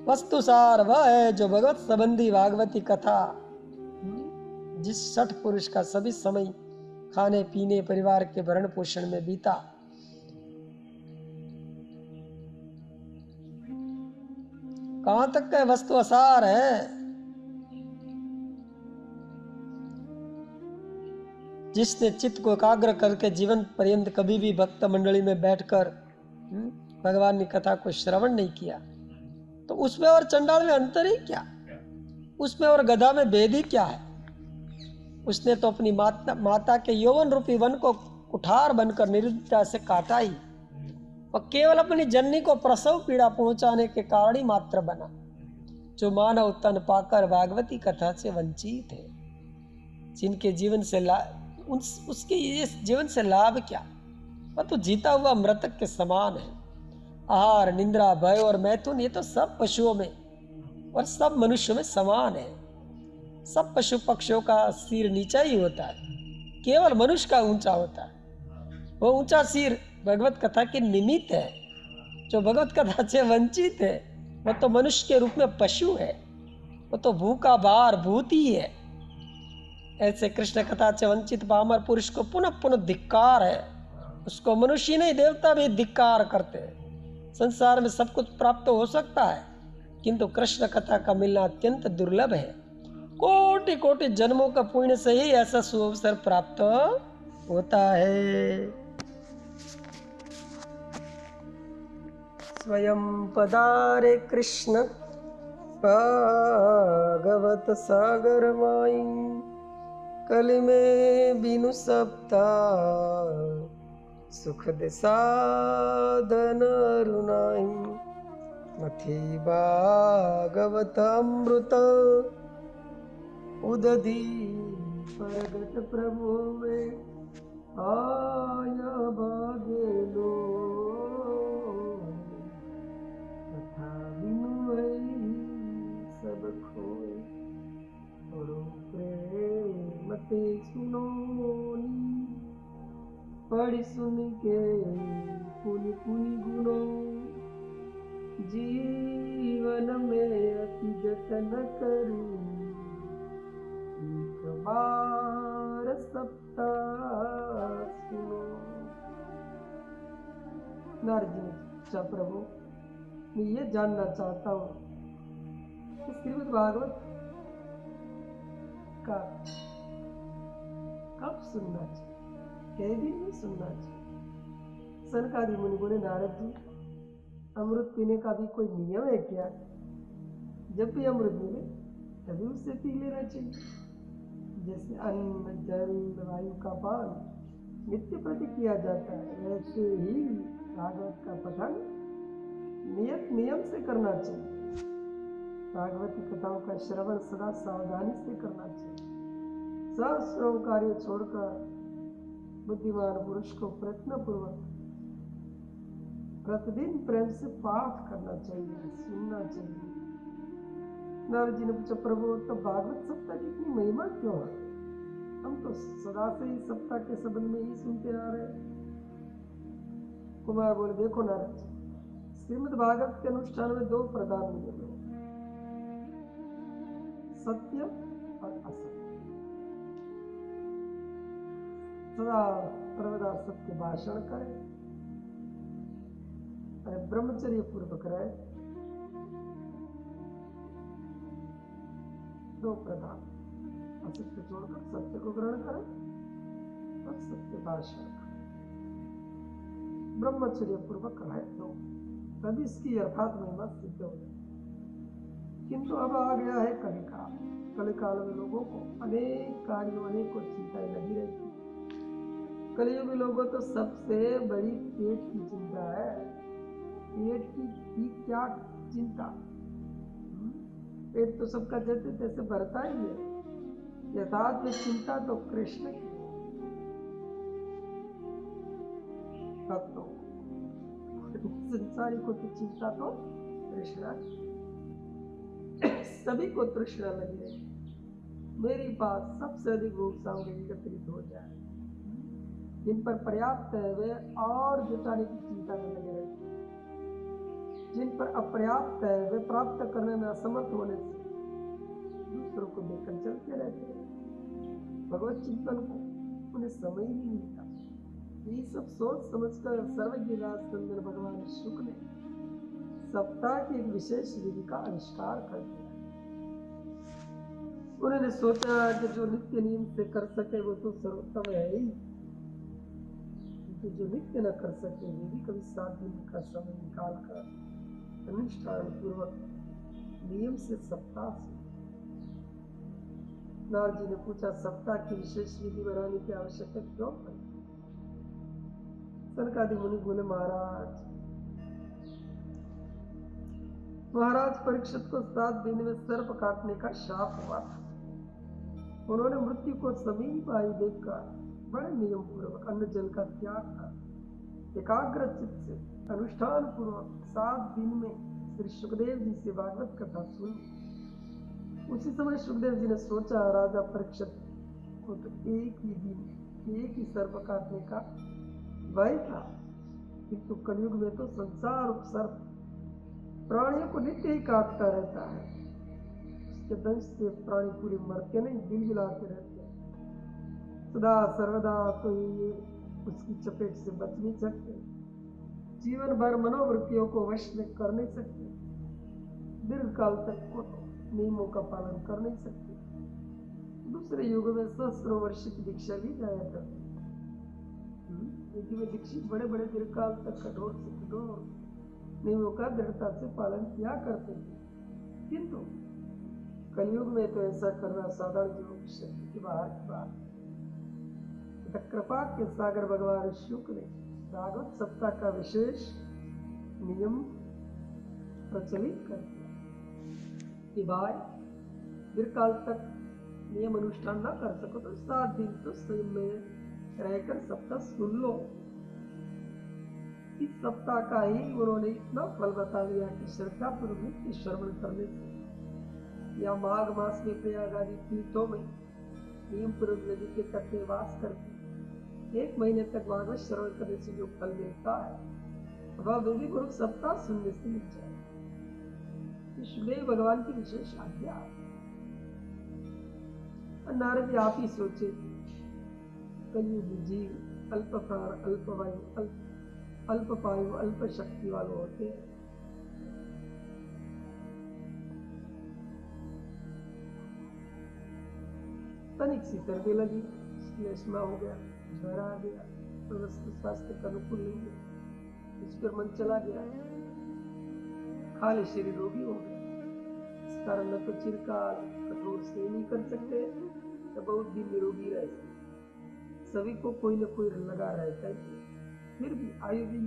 वस्तुसार वह है जो भगवत संबंधी भागवती कथा, जिस सठ पुरुष का सभी समय खाने पीने परिवार के भरण पोषण में बीता, कहां तक का वस्तु असार है। जिसने चित्त को एकाग्र करके जीवन पर्यंत कभी भी भक्त मंडली में बैठकर भगवान ने कथा को श्रवण नहीं किया, तो उसमें और चंडाल में अंतर ही क्या, उसमें और गधा में भेद ही क्या है। उसने तो अपनी माता के यौवन रूपी वन को कुठार बनकर निर्दयता से काटा ही, और केवल अपनी जननी को प्रसव पीड़ा पहुंचाने के कारण ही मात्र बना। जो मानव तन पाकर भागवती कथा से वंचित है, जिनके जीवन से उसके ये जीवन से लाभ क्या, वह तो जीता हुआ मृतक के समान है। आहार, निंद्रा, भय और मैथुन ये तो सब पशुओं में और सब मनुष्यों में समान है। सब पशु पक्षियों का सिर नीचा ही होता है, केवल मनुष्य का ऊंचा होता है। वो ऊंचा सिर भगवत कथा के निमित्त है। जो भगवत कथा से वंचित है वह तो मनुष्य के रूप में पशु है, वो तो भूखा भार भूत ही है। ऐसे कृष्ण कथा से वंचित पामर पुरुष को पुनः पुनः धिक्कार है। उसको मनुष्य नहीं देवता भी धिक्कार करते हैं। संसार में सब कुछ प्राप्त हो सकता है, किंतु कृष्ण कथा का मिलना अत्यंत दुर्लभ है। कोटि कोटि जन्मों का पुण्य से ही ऐसा सुअवसर प्राप्त होता है। स्वयं पदारे कृष्ण भागवत सागर माई, कलि में बिनु सप्ता सुख साधन रुनाई। मथि भागवत अमृत उदधि परगट प्रभु में आया भागे लो। कथा बिनु सब खोए, थोड़ो प्रेम ते सुनोनी। पढ़ सुन के पुनि पुनि गुनो, जीवन में अति जतन करूं। एक बार सप्ताह सुनो। नारद जी, अच्छा प्रभु, मैं ये जानना चाहता हूँ कि श्रीमद् भागवत का कब सुनना चाहिए, कई दिन में सुनना चाहिए। सनकादि मुनि बोले, नारद जी, अमृत पीने का भी कोई नियम है क्या? जब भी अमृत मिले तभी उससे पी लेना चाहिए। जैसे अन्न, जल, वायु का पान नित्य प्रति किया जाता है, वैसे ही भागवत का पठन नियत नियम से करना चाहिए। भागवती कथाओं का श्रवण सदा सावधानी से करना चाहिए। सहस्रों कार्य छोड़कर बुद्धिमान पुरुष को प्रयत्न पूर्वक प्रतिदिन प्रेम से पाठ करना चाहिए, सुनना चाहिए। नारद जी ने पूछा, प्रभु तो भागवत सप्ताह की इतनी महिमा क्यों है? हम तो सदा से ही सप्ताह के संबंध में ही सुनते आ रहे हैं। कुमार बोले, देखो नारद जी, श्रीमद् भागवत के अनुष्ठान में दो प्रधान नियम है, सत्य और असत्य। सदा सर्वदा सत्य भाषण करें और ब्रह्मचर्य पूर्वक रहे। दो प्रधान, असत्य छोड़कर सत्य को ग्रहण करें और सत्य भाषण करें, ब्रह्मचर्य पूर्वक रहे, तो तभी इसकी यथार्थ महिमा सिद्ध हो जाए। किंतु अब आ गया है कलिकाल। कलिकाल में लोगों को अनेक कार्यों, अनेकों चिंताएं लगी रहती। कलियुग में लोगों तो सबसे बड़ी पेट की चिंता है। पेट की क्या चिंता? पेट तो सबका जैसे तैसे भरता ही है। यथार्थ में चिंता तो कृष्ण की भक्तों, संसारी को तो चिंता तो कृष्ण, सभी को तृष्णा लगी है मेरी पास सबसे अधिक भोग सामग्री एकत्रित हो जाए। जिन पर पर्याप्त है वे और जुटाने की चिंता में लगे रहते हैं। जिन पर अपर्याप्त है वे प्राप्त करने में असमर्थ होने से दूसरों को देखकर चलते रहते हैं। भगवत चिंतन को उन्हें समय ही नहीं मिलता। यही सब सोच समझकर सर्वज्ञ राजचंद्र भगवान शुक्ल ने सप्ताह की एक विशेष विधि का आविष्कार कर दिया। उन्होंने सोचा कि जो नित्य नियम से कर सके वो तो सर्वोत्तम है ही। कि जो नित्य न कर सके वे भी कभी 7 दिन का समय निकाल कर अनुष्ठान पूर्वक नियम से सप्ताह से। नारद जी ने पूछा, सप्ताह की विशेष विधि बनाने की आवश्यकता क्यों पड़ी? सनकादि मुनि बोले, महाराज परीक्षित को 7 दिन में सर्प काटने का शाप हुआ था। उन्होंने मृत्यु को समीप आई देखकर बड़े नियम पूर्वक अन्न जल का त्याग कर एकाग्र चित्त से अनुष्ठान पूर्वक 7 दिन में श्री सुखदेव जी से भागवत कथा सुनी। उसी समय सुखदेव जी ने सोचा, राजा परीक्षित को तो एक ही दिन एक ही सर्प काटने का भय था, किंतु कलयुग में तो संसार रूप सर्प प्राणियों को नित्य ही काटता रहता है। उसके दंश से प्राणी पूरे मरते नहीं, बिलबिलाते रहते हैं। सदा सर्वदा तो ये उसकी चपेट से बच नहीं सकते, जीवन भर मनोवृत्तियों को वश में कर नहीं सकते, दीर्घ काल तक को नियमों का पालन कर नहीं सकते। दूसरे युग में सहस्रों वर्ष की दीक्षा ली जाया करती, में दीक्षित बड़े बड़े दीर्घ काल तक कठोर से कठोर नियमों का दृढ़ता से पालन किया करते थे, किंतु कलयुग में तो ऐसा करना साधारण जीवों की शक्ति के बाहर की बात है। कृपा के सागर भगवान शुक्ल ने भागवत सप्ताह का विशेष नियम प्रचलित कर दिया कि भाई दीर्घकाल तक नियम अनुष्ठान न कर सको तो 7 दिन तो संयम में रहकर सप्ताह सुन लो। इस सप्ताह का ही उन्होंने इतना फल बता दिया कि श्रद्धा पूर्वक नित्य श्रवण करने से या माघ मास में प्रयाग आदि तीर्थों में नियम पूर्वक नदी के तट में वास करके 1 महीने तक भागवत श्रवण करने से जो फल मिलता है वह विधि पूर्वक सप्ताह सुनने से मिल जाए। सुखदेव भगवान की विशेष आज्ञा है। नारद जी आप ही सोचे, कलयुग जीव अल्प प्राण अल्प वायु अल्प पायु अल्प शक्ति वाले होते हैं। तनिक सी सर्दी लगी, श्लेष्मा हो गया, ज्वर आ गया, स्वास्थ्य का अनुकूल नहीं है, इस पर मन चला गया, खाली शरीर रोगी हो गया। इस कारण न तो चिरकाल कठोर से नहीं कर सकते तो बहुत दिन निरोगी रह सकते। सभी को कोई न कोई लगा रहता है, फिर भी आयु भी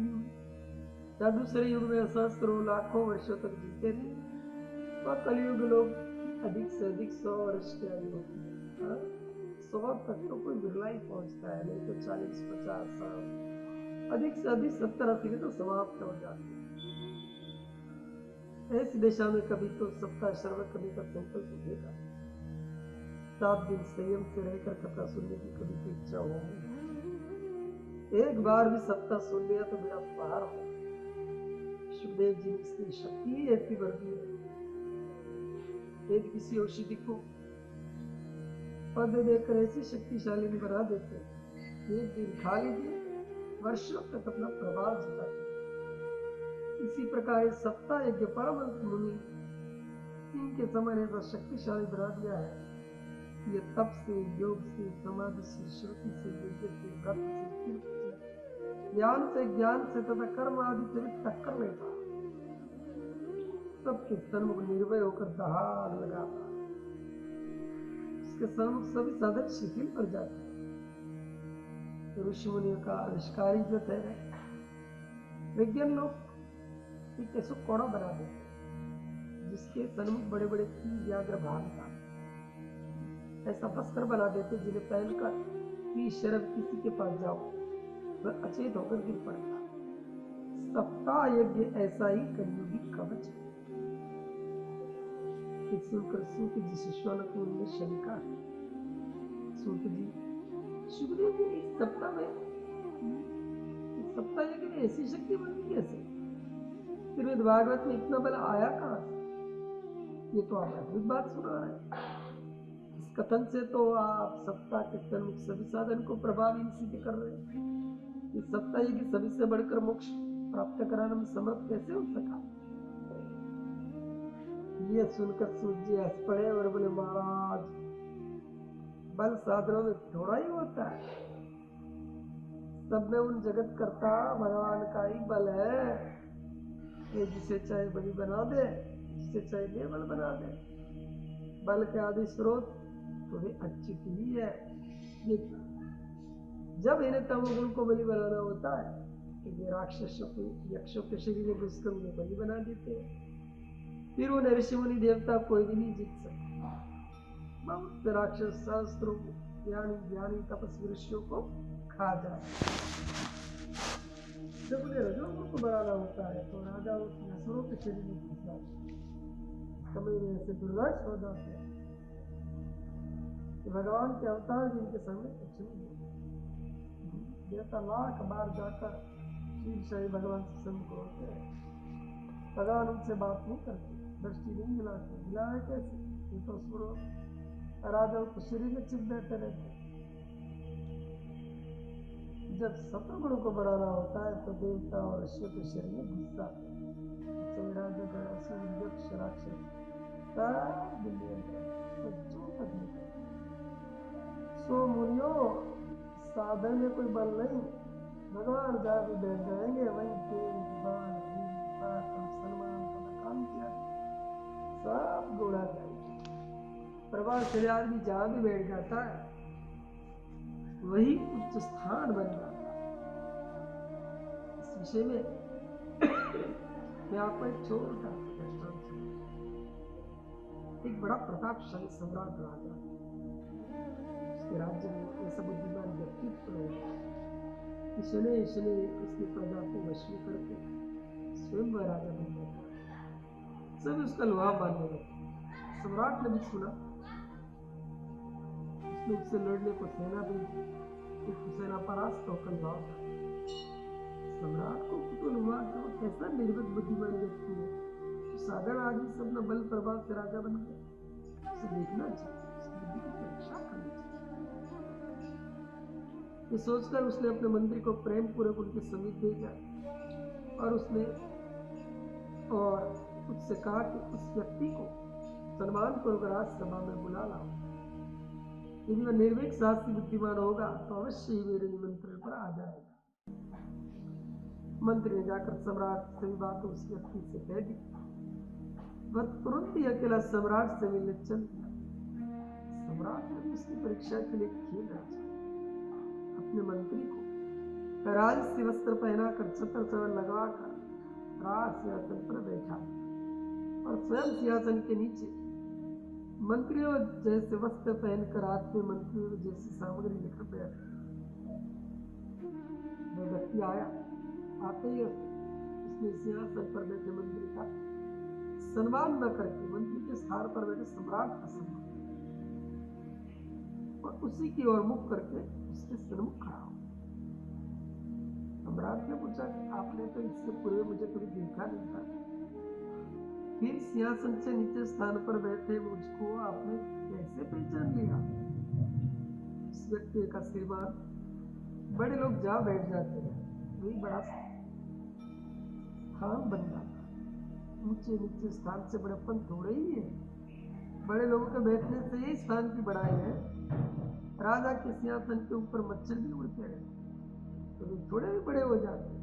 या दूसरे युग में सहस्त्रों लाखों वर्षों तक जीते थे, वह कलयुग लोग अधिक से अधिक 100 वर्ष की आयु होती है। 100 तक तो कोई बिरला ही पहुंचता है, नहीं तो 40-50 साल, अधिक से अधिक 70-80 में तो समाप्त हो जाते हैं। ऐसी दिशा में कभी तो सप्ताह श्रवण करने का संकल्प उठेगा, 7 दिन संयम से रहकर कथा सुनने की कभी तो इच्छा होगी। एक बार भी सप्ताह सुन लिया तो मेरा पार हो। सुखदेव जी ने इसकी शक्ति ही ऐसी बढ़ दी है। यदि किसी औषधि को पद देकर ऐसी शक्तिशाली भी बना देते, एक दिन खा लीजिए, वर्षों तक अपना प्रभाव जताते। इसी प्रकार सप्ताह यज्ञ परमहंस मुनि इनके समय ऐसा शक्तिशाली बना दिया है। ये तप से, योग से, समाधि से, श्रुति से, यज्ञ से, व्रत से, तीर्थ से, ज्ञान से तथा कर्म आदि से भी टक्कर लेता, सबके सन्मुख निर्भय होकर दहाड़ लगाता, उसके सन्मुख सभी साधक शिथिल पड़ जाते। ऋषि मुनियों का आविष्कारी जो है, विज्ञान लोग कैसे कोड़ा बना देते, जिसके सन्मुख बड़े बड़े व्याघ्र भागता, ऐसा बस्तर बना देते जिन्हें पहनकर कि शरद किसी के पास जाओ वह अचेत होकर गिर पड़ता। सप्ताह यज्ञ ऐसा ही कलयुगी कवच है। सुनकर सूत जी शिष्यों को उनमें शंका, सूत जी सुखदेव जी इस सप्ताह यज्ञ में ऐसी शक्ति बनी कैसे? श्रीमद् भागवत में इतना बल आया कहां से? ये तो आप अद्भुत बात सुना रहे हैं। इस कथन से तो आप सप्ताह के सन्मुख सभी साधन को प्रभावी सिद्ध कर रहे हैं। इस सप्ताह यज्ञ सभी से बढ़कर मोक्ष प्राप्त कराने में समर्थ कैसे हो सका? ये सुनकर सूत जी हंस पड़े और बोले, महाराज बल साधनों में थोड़ा ही होता है, सब में उन जगत कर्ता भगवान का ही बल है कि जिसे चाहे बलि बना दे, जिसे चाहे बेबल बना दे। बल के आदि स्रोत तो वे अच्युत ही है। ये जब इन्हें तमोगुण को बलि बनाना होता है तो ये राक्षसों के यक्षों के शरीर में घुसकर उन्हें बलि बना देते हैं। फिर उन्हें ऋषि मुनि देवता कोई भी नहीं जीत सकता। बहुत राक्षस शास्त्रों ज्ञानी तपस्वी ऋषियों को खा जाए। जब उन्हें रजोगुण को बढ़ाना होता है तो राजा असुरों के शरीर में घुस जाते हैं। समय में ऐसे दुर्दर्श हो जाते हैं कि भगवान के अवतार जिनके सामने कुछ नहीं है। देवता लाख बार जाकर शीर्षाई भगवान से सम्मुख होते हैं, भगवान उनसे बात नहीं करते, दृष्टि नहीं मिलाते। मिलाए कैसे? ये तो असुरों राजाओं को शरीर में चिप बैठे रहते। जब सत्वगुण को बढ़ाना होता है तो देवता और ऋषियों के शरीर में घुस जाते हैं। राजा यक्ष राक्षस सब दुनिया में सो मुनियों, साधन में कोई बल नहीं, भगवान जहाँ भी बैठ जाएंगे वहीं तेल जुबान सलमान का मकान किया सब दौड़ा जाएंगे। प्रभावशाली आदमी जहाँ भी बैठ जाता है वही उच्च स्थान बन जाता है। इस विषय में मैं आपको एक छोटा एक बड़ा प्रतापशाली सम्राट राजा, उसके राज्य में ऐसा बुद्धिमान व्यक्तित्व है कि शनि उसकी प्रजा को वश में करके स्वयं वह राजा बन गया। सब उसका लोहा मानने लगे। सम्राट ने भी सुना, उसने उससे लड़ने को सेना भेजी, सेना परास्त होकर लौटा। सम्राट को कुतूहल हुआ कि वो कैसा निर्भीक बुद्धिमान व्यक्ति है, साधारण आदमी से अपना बल प्रभाव से राजा बन गया। उसे देखना चाहिए, बुद्धि की परीक्षा करनी चाहिए। ये सोचकर उसने अपने मंत्री को प्रेम पूर्वक उनके समीप भेजा और उससे कहा कि उस व्यक्ति को सम्मान पूर्वक राजसभा में बुला लाओ। यदि वह निर्भीक साहसी बुद्धिमान होगा तो अवश्य ही मेरे निमंत्रण पर आ जाएगा। मंत्री ने जाकर सम्राट से बातें उस व्यक्ति से कह दी। वह तुरंत ही अकेला सम्राट से मिलने चल दिया। सम्राट ने भी उसकी परीक्षा के लिए खेल रचा। अपने मंत्री को राजसी वस्त्र पहनाकर छत्र सवर लगवाकर राज सिंहासन पर बैठा और स्वयं सिंहासन के नीचे मंत्रियों जैसे वस्त्र पहनकर हाथ में मंत्रियों जैसी सामग्री लेकर बैठ गया। वो व्यक्ति आया, आते ही उसने सिंहासन पर बैठे मंत्री का सम्मान न करके मंत्री के स्थान पर बैठे सम्राट का सम्मान और उसी की ओर मुख करके उसके सन्मुख खड़ा हो। सम्राट ने पूछा, आपने तो इससे पूर्व मुझे कभी देखा नहीं था, फिर सिंहासन से नीचे स्थान पर बैठे मुझको आपने कैसे पहचान लिया? इस व्यक्ति का श्रीमान, बड़े लोग जहाँ बैठ जाते हैं वही बड़ा स्थान बन जाता है। ऊंचे नीचे स्थान से बड़ेपन थोड़े ही है। बड़े लोगों के बैठने से यही स्थान की बढ़ाई है। राजा के सिंहासन के ऊपर मच्छर भी उड़ते रहते तो वे थोड़े भी बड़े हो जाते।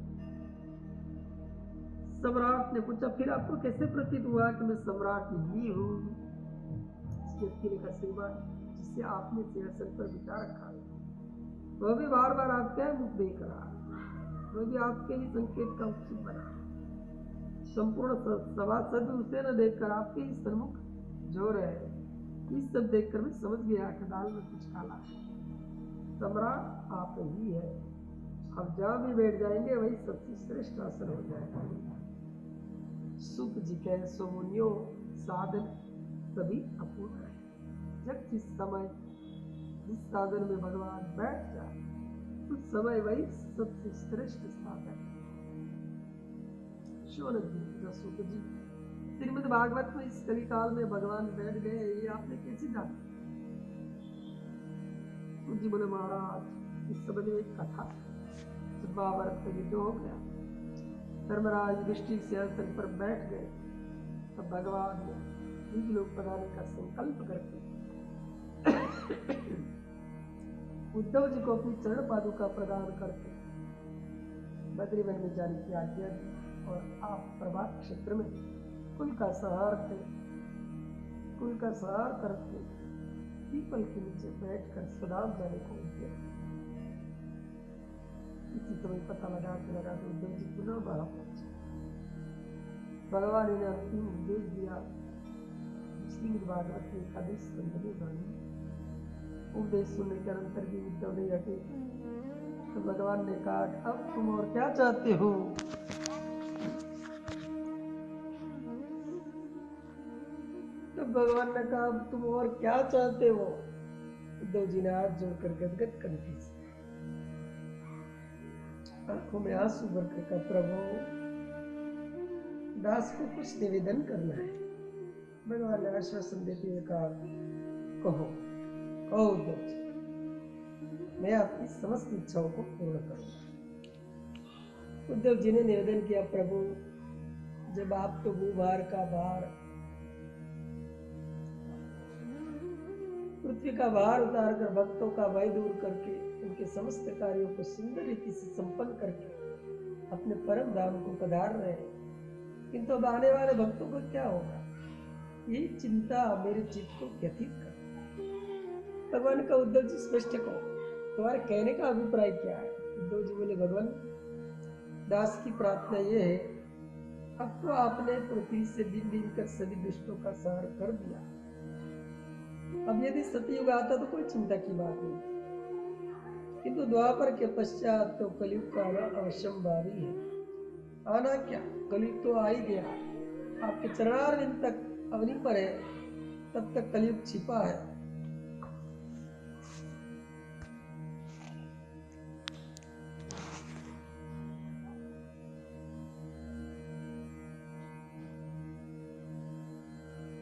सम्राट ने पूछा, फिर आपको कैसे प्रतीत हुआ कि मैं सम्राट ही हूँ? इस व्यक्ति ने कहा, श्रीमान, जिसे आपने सिंहासन पर बिठा रखा है वह भी बार बार आपका मुख देख रहा है, वह भी आपके ही संकेत का उत्सुक बना। संपूर्ण सभासद उसे न देखकर आपके ही सन्मुख जो रहे। इस सब देखकर मैं समझ गया कि दाल में कुछ काला है। सम्राट आप ही है। अब जहाँ भी बैठ जाएंगे वही सबसे श्रेष्ठ आसन हो जाएगा। सुख जी कहे, सो मुनियों, साधन सभी अपूर्ण है। जब जिस साधन में भगवान बैठ जाए उस समय वही सबसे श्रेष्ठ साधन है। शौनक जी, सुख जी, श्रीमद् भागवत में इस कलिकाल में भगवान बैठ गए, ये आपने कैसे जाना? सुख जी बोले, महाराज, इस संबंध में एक कथा। जब महाभारत का युद्ध हो गया, धर्मराज युधिष्ठिर सिंहासन पर बैठ गए, तब भगवान ने निज लोक पधारने का संकल्प करके उद्धव जी को अपनी चरण पादुका प्रदान करके बद्रीवन में जाने की आज्ञा दी और आप प्रभात क्षेत्र में कुल का संहार करके पीपल के नीचे बैठकर स्वधाम जाने को उद्यत। इसी समय पता लगाते उद्धव जी पुनः वहां पहुंचे। भगवान ने अंतिम उपदेश दिया। श्रीमद् भागवत के एकादश स्कंध में वर्णित उपदेश सुनने के अंतर भी उद्धव नहीं हटे। तो भगवान ने कहा अब तुम और क्या चाहते हो? तो भगवान ने कहा अब तुम और क्या चाहते हो? उद्धव जी ने हाथ जोड़कर गदगद कंठी से आंखों में आंसू भरकर कहा प्रभु दास को कुछ निवेदन करना है। भगवान ने आश्वासन देते हुए कहा कहो उद्धव जी, मैं आपकी समस्त इच्छाओं को पूर्ण करूंगा। उद्धव जी ने निवेदन किया प्रभु जब आप तो भूभार का भार पृथ्वी का भार उतार कर भक्तों का भय दूर करके उनके समस्त कार्यों को सुंदर रीति से संपन्न करके अपने परम धाम को पधार रहे हैं, किंतु अब आने वाले भक्तों को क्या होगा, यही चिंता मेरे चित्त को व्यथित कर। भगवान का उद्धव जी स्पष्ट कहो, तुम्हारे कहने का अभिप्राय क्या है? उद्धव जी बोले भगवान दास की प्रार्थना यह है, अब तो आपने पृथ्वी से दिन दिन कर सभी दुष्टों का संहार कर दिया। अब यदि सतयुग आता तो कोई चिंता की बात नहीं, किंतु द्वापर के पश्चात तो कलयुग का आना अवश्यंभावी है। आना क्या, कलयुग तो आ ही गया। आपके चरणारविंद तक अवनी पर है, तब तक कलयुग छिपा है।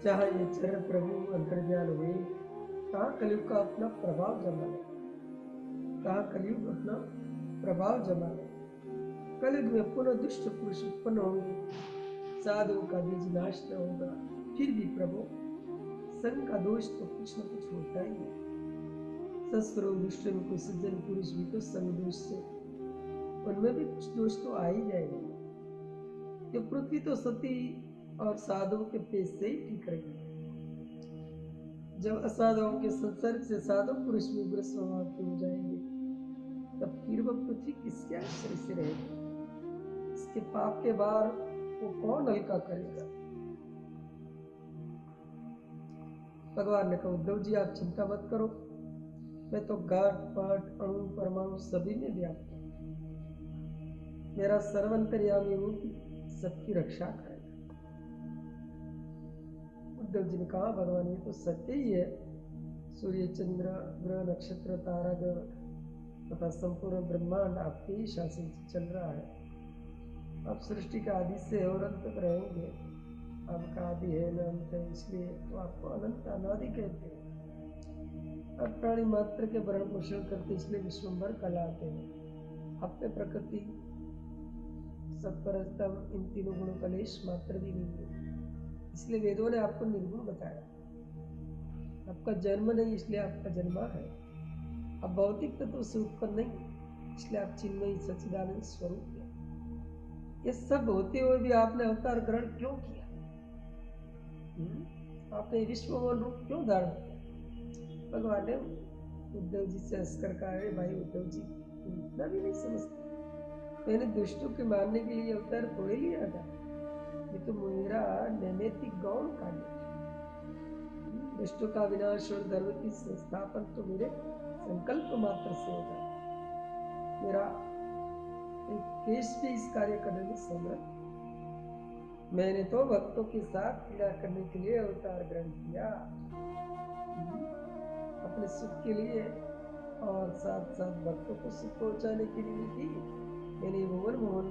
जहाँ ये चरण प्रभु अंतर्ज्ञान हुए तहाँ कलयुग का अपना प्रभाव जमा ले, तहाँ कलयुग अपना प्रभाव जमा ले। कलयुग में पुनः दुष्ट पुरुष उत्पन्न होंगे, साधुओं का बीज नाश न होगा। फिर भी प्रभु संग का दोष तो कुछ न कुछ होता ही है। सस्वरों दुष्टों को सज्जन पुरुष भी तो संग दोष से उनमें भी कुछ दोष तो आ ही जाएंगे। ये पृथ्वी तो सती और साधुओं के पेश से ही टिक रही है। जब असाधुओं के संसर्ग से साधु पुरुष भी उग्र स्वभाव के हो जाएंगे, तब फिर वह पृथ्वी किसके आश्रय से रहेगी? इसके पाप के भार वो कौन हल्का करेगा? भगवान ने कहा उद्धव जी आप चिंता मत करो, मैं तो गांठ पाठ अणु परमाणु सभी में व्याप्त हूं। मेरा सर्वंतर्यामी रूप सबकी रक्षा करेगा। उद्धव जी ने कहा भगवान ये तो सत्य ही है। सूर्य चंद्र ग्रह नक्षत्र तारागण तथा संपूर्ण ब्रह्मांड आपके ही शासन से चल रहा है। आप सृष्टि का आदि से और अंत तक रहेंगे। आपका आदि है न अंत है, इसलिए तो आपको अनंत अनादि कहते हैं। आप प्राणी मात्र के भरण पोषण करते इसलिए विश्वंभर कहलाते हैं। आप में प्रकृति सत्परस्तम इन तीनों गुणों का लेश मात्र भी नहीं है, इसलिए वेदों ने आपको निर्गुण बताया। आपका जन्म नहीं इसलिए आपका जन्मा है। आप भौतिक तत्व से उत्पन्न नहीं इसलिए आप चिन्मयी सच्चिदानंद स्वरूप है। ये सब होते हुए भी आपने अवतार ग्रहण क्यों किया? आपने विश्वमोहन रूप क्यों धारण किया? भगवान ने उद्धव जी से हंसकर कहा है भाई उद्धव जी इतना भी नहीं समझते, मैंने दुष्टों के मारने के लिए अवतार थोड़े लिया था। ये तो मेरा नैमित्तिक गौण कार्य। दुष्टों का विनाश और धर्म की संस्थापन तो मेरे संकल्प मात्र से होगा। मेरा एक केश भी इस कार्य करने में समर्थ। मैंने तो भक्तों के साथ क्रीड़ा करने के लिए अवतार ग्रहण किया, अपने सुख के लिए और साथ साथ भक्तों को सुख पहुंचाने के लिए भी मैंने भुवन मोहन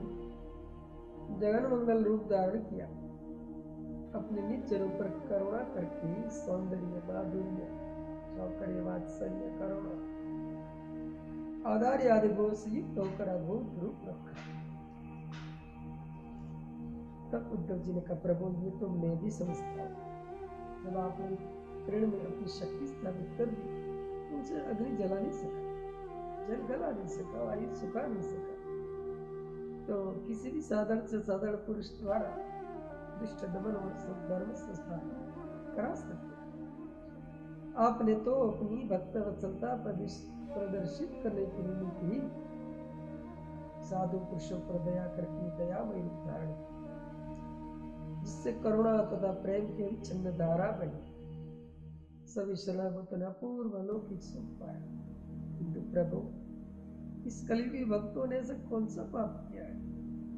जगन मंगल रूप धारण किया। अपने निज जनों पर करुणा करके सौंदर्य माधुर्य सौकर्य वात्सल्य करुणा आधार आदि गुण से युक्त होकर अद्भुत रूप रखा। तब उद्धव जी ने कहा प्रभु ये तो मैं भी समझता हूँ। जब आपने तृण में अपनी शक्ति स्थापित कर दी तो उसे अग्नि जला नहीं सका, जल गला नहीं सका, वायु सुखा नहीं सका। तो किसी भी साधारण से साधारण पुरुष द्वारा दुष्ट दमन और धर्म संस्थान करा सकते। आपने तो अपनी भक्त वत्सलता प्रदर्शित करने के निमित्त ही साधु पुरुषों पर दया करके दयामय रूप धारण किया, जिससे करुणा तथा प्रेम की विच्छिन्न धारा बनी। सभी शरणागतों ने अपूर्व अलौकिक सुख पाया। किंतु प्रभु, इस कलयुगी भक्तों ने ऐसा कौन सा पाप किया है,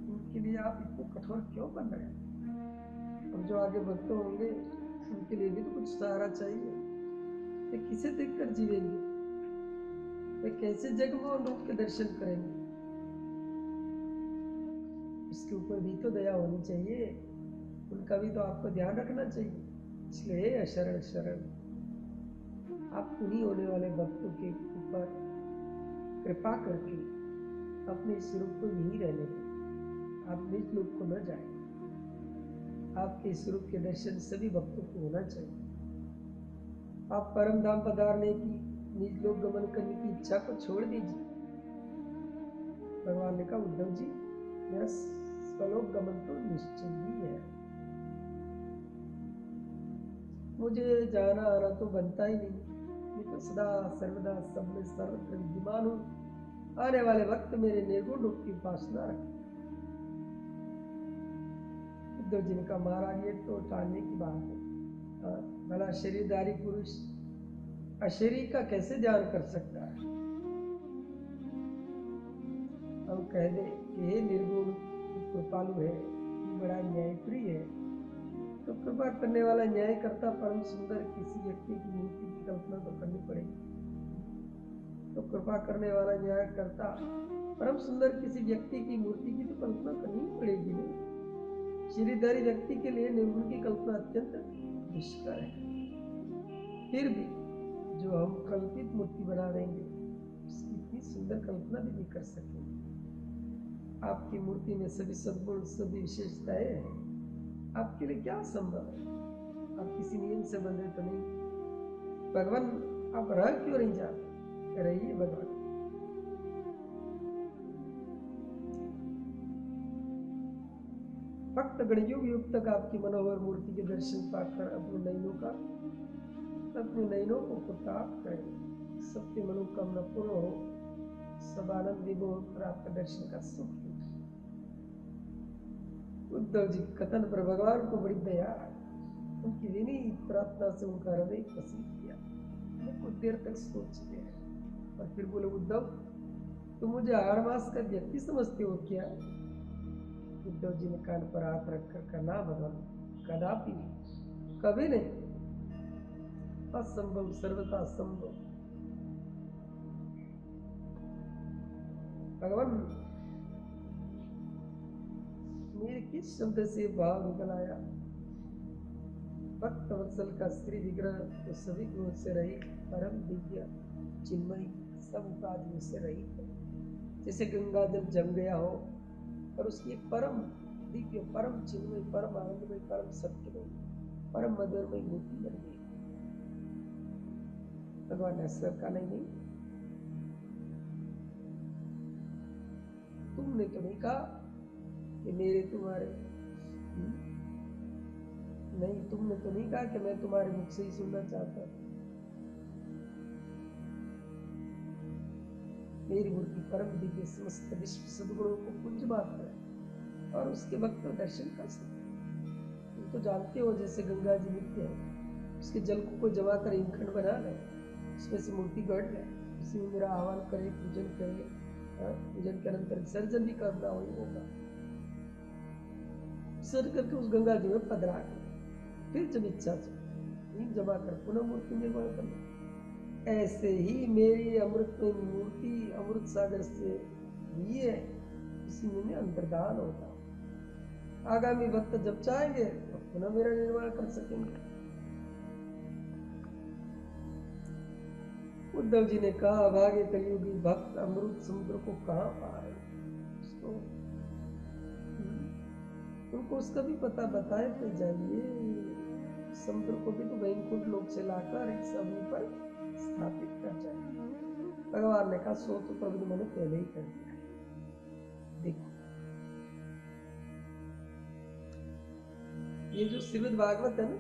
उनके लिए आप इतने कठोर क्यों बन रहे हैं? और जो आगे भक्त होंगे उनके लिए भी तो कुछ सहारा चाहिए। वे किसे देखकर जीवेंगे? वे कैसे जगमोहन रूप के दर्शन करेंगे? उसके ऊपर भी तो दया होनी चाहिए, उनका भी तो आपको ध्यान रखना चाहिए। इसलिए अशरण शरण, आप उन्हीं होने वाले भक्तों के ऊपर कृपा करके अपने स्वरूप को यही रहने दें। आप निज लोक को न जाए। आपके स्वरूप के दर्शन सभी भक्तों को होना चाहिए। आप परम धाम पधारने की, निज लोक गमन करने की इच्छा को छोड़ दीजिए। भगवान ने कहा, उद्धव जी, मेरा स्वलोक गमन तो निश्चय ही है। मुझे जाना आना तो बनता ही नहीं। मैं तो सदा सर्वदा सब में सर्वत्र विद्यमान हूँ। आने वाले वक्त मेरे निर्गुण रूप की उपासना रखें। उद्धव जी ने कहा, महाराज ये तो टालने की बात है। भला शरीरधारी पुरुष अशरीर का कैसे ध्यान कर सकता है? हम कह दे कि हे निर्गुण, कृपालु है, बड़ा न्यायप्रिय है, तो कृपा करने वाला न्याय करता परम सुंदर किसी व्यक्ति की मूर्ति की कल्पना तो करनी पड़ेगी। तो कृपा करने वाला न्याय करता परम सुंदर किसी व्यक्ति की मूर्ति की तो कल्पना करनी पड़ेगी नहीं। शरीरधारी व्यक्ति के लिए निर्गुण की कल्पना अत्यंत दुष्कर है। फिर भी जो हम कल्पित मूर्ति बना देंगे, उसकी इतनी सुंदर कल्पना भी नहीं कर सकेंगे। आपकी मूर्ति में सभी सद्गुण, सभी विशेषताएं हैं। आपके लिए क्या संभव है? आप किसी नियम से बंधे तो नहीं। भगवान, आप रह क्यों नहीं जाते? रहिए भगवान। भक्त गणयुग युग तक आपकी मनोहर मूर्ति के दर्शन पाकर अपने नयनों को कुताप करें। सबकी मनोकामना पूर्ण हो, सब आनंद विभोर प्राप्त दर्शन का सुख। उद्धव जी कथन पर भगवान को बड़ी दया, उनकी विनीत प्रार्थना से उनका हृदय प्रसन्न किया। कुछ देर तक सोचते हैं और फिर बोले, उद्धव, तुम मुझे 8 मास का व्यक्ति समझते हो क्या? उद्धव जी ने कान पर हाथ रखकर कहा, ना भगवान, कदापि कभी नहीं। असंभव सर्वथा असंभव। भगवान, मेरे किस शब्द से भाव निकल आया? भक्त वत्सल का श्री विग्रह तो सभी गुणों से रहित, परम दिव्य चिन्मयी, सब उपाधियों से रहित है। जैसे गंगा जल जम गया हो और उसकी परम दिव्य, परम चिन्मयी, परम आनंदमय, परम सत्यमय, परम मधुरमय मूर्ति बन गई। भगवान ने असर का नहीं, तुमने तो नहीं कहा कि मेरे तुम्हारे, नहीं, तुमने तो नहीं कहा कि मैं तुम्हारे मुख से ही सुनना चाहता। मेरी मूर्ति परम दिव्य, समस्त विश्व सद्गुणों को पुंज मात्र है और उसके भक्त दर्शन कर सकते। तुम तो जानते हो, जैसे गंगा जी नित्य है, उसके जल को कोई जमा कर हिमखंड बना ले, उसमें से मूर्ति गढ़ ले, उसी में मेरा आह्वान करे, पूजन करे, पूजन के अनंतर विसर्जन भी करना होगा। विसर्जन करके उस गंगा जी में पधरा के फिर जब इच्छा से जमा कर पुनः मूर्ति निर्माण करना। ऐसे ही मेरी अमृत में मूर्ति अमृत सागर से हुई है, इसी में अंतर्धान होता। आगामी भक्त जब चाहेंगे तो पुनः मेरा निर्माण कर सकेंगे। उद्धव जी ने कहा, अभागे कलयुगी भक्त अमृत समुद्र को कहाँ पाए? उसको उनको उसका भी पता बताए तो जाइए। समुद्र को भी तो वैकुंठ लोक से लाकर इस अग्नि पर स्थापित कर जाए। भगवान ने कहा, सो तो प्रभु मैंने पहले ही कर दिया। देखो, ये जो श्रीमद् भागवत है ना,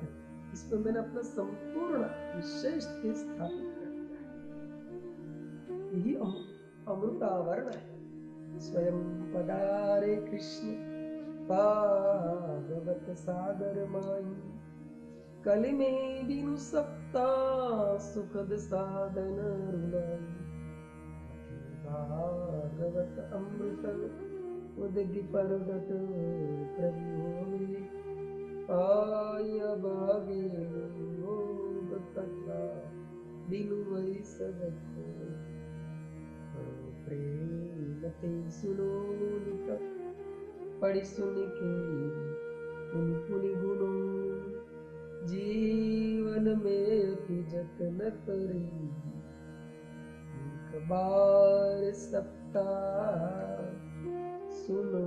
इसमें मैंने अपना संपूर्ण विशेष तेज स्थापित कर दिया है। यही अमृतावरण है। स्वयं पधारे कृष्ण भागवत सागर माई, कलि में बिनु सप्ता सुखद साधन रुलाई। भागवत अमृत उदगी परगट प्रभु आय भागे लोग कथा बिनु वै सगत प्रेम ते सुनो नित पढ़ी सुन के पुनि पुनि गुनो जीवन में अति जतन करी एक बार सप्ताह सुनो।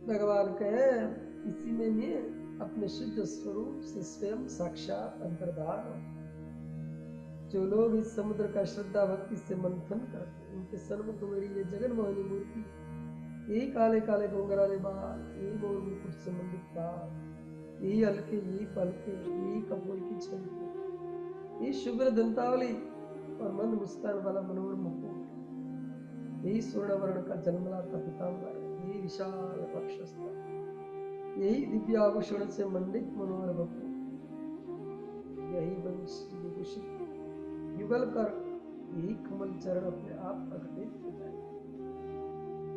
भगवान कहे इसी में मैं अपने शुद्ध स्वरूप से स्वयं साक्षात अंतर्धान हूं। जो लोग इस समुद्र का श्रद्धा भक्ति से मंथन करते उनके सन्मुख मेरी ये जगन्मोहिनी मूर्ति, यही काले काले घुंघराले बाल, यही मोर मुकुट से मंडित बाल, यही हल्के, यही पलके, यही कपूर की छलके, यही शुभ्र दंतावली और मंद मुस्कान वाला मनोहर मुकुट, यही स्वर्ण वर्ण का जन्मलाता पीताम्बर, यही विशाल वक्षस्थल, यही दिव्य आभूषण से मंडित मनोहर बपू, यही वंशी विभूषित युगल कर, यही कमल चरण अपने आप प्रकटित हो जाए।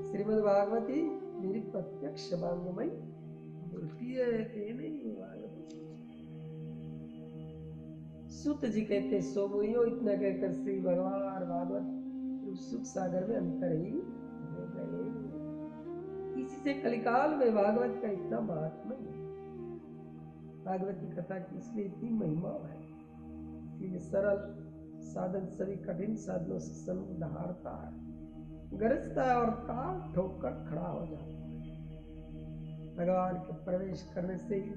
श्रीमद् भागवती मेरी प्रत्यक्ष वांगमयी मूर्ति है, नहीं भागवती। सूत जी कहते सो मुनियो, इतना कहकर श्री भगवान भागवत सुख सागर में अंतर ही हो गए। इसी से कलिकाल में भागवत का इतना महात्मा है। भागवत की कथा की इसलिए इतनी महिमा है कि सरल साधन सभी कठिन साधनों से सन्मुख दहाड़ता है, गरजता है और ताल ठोकर खड़ा हो जाता है। भगवान के प्रवेश करने से ही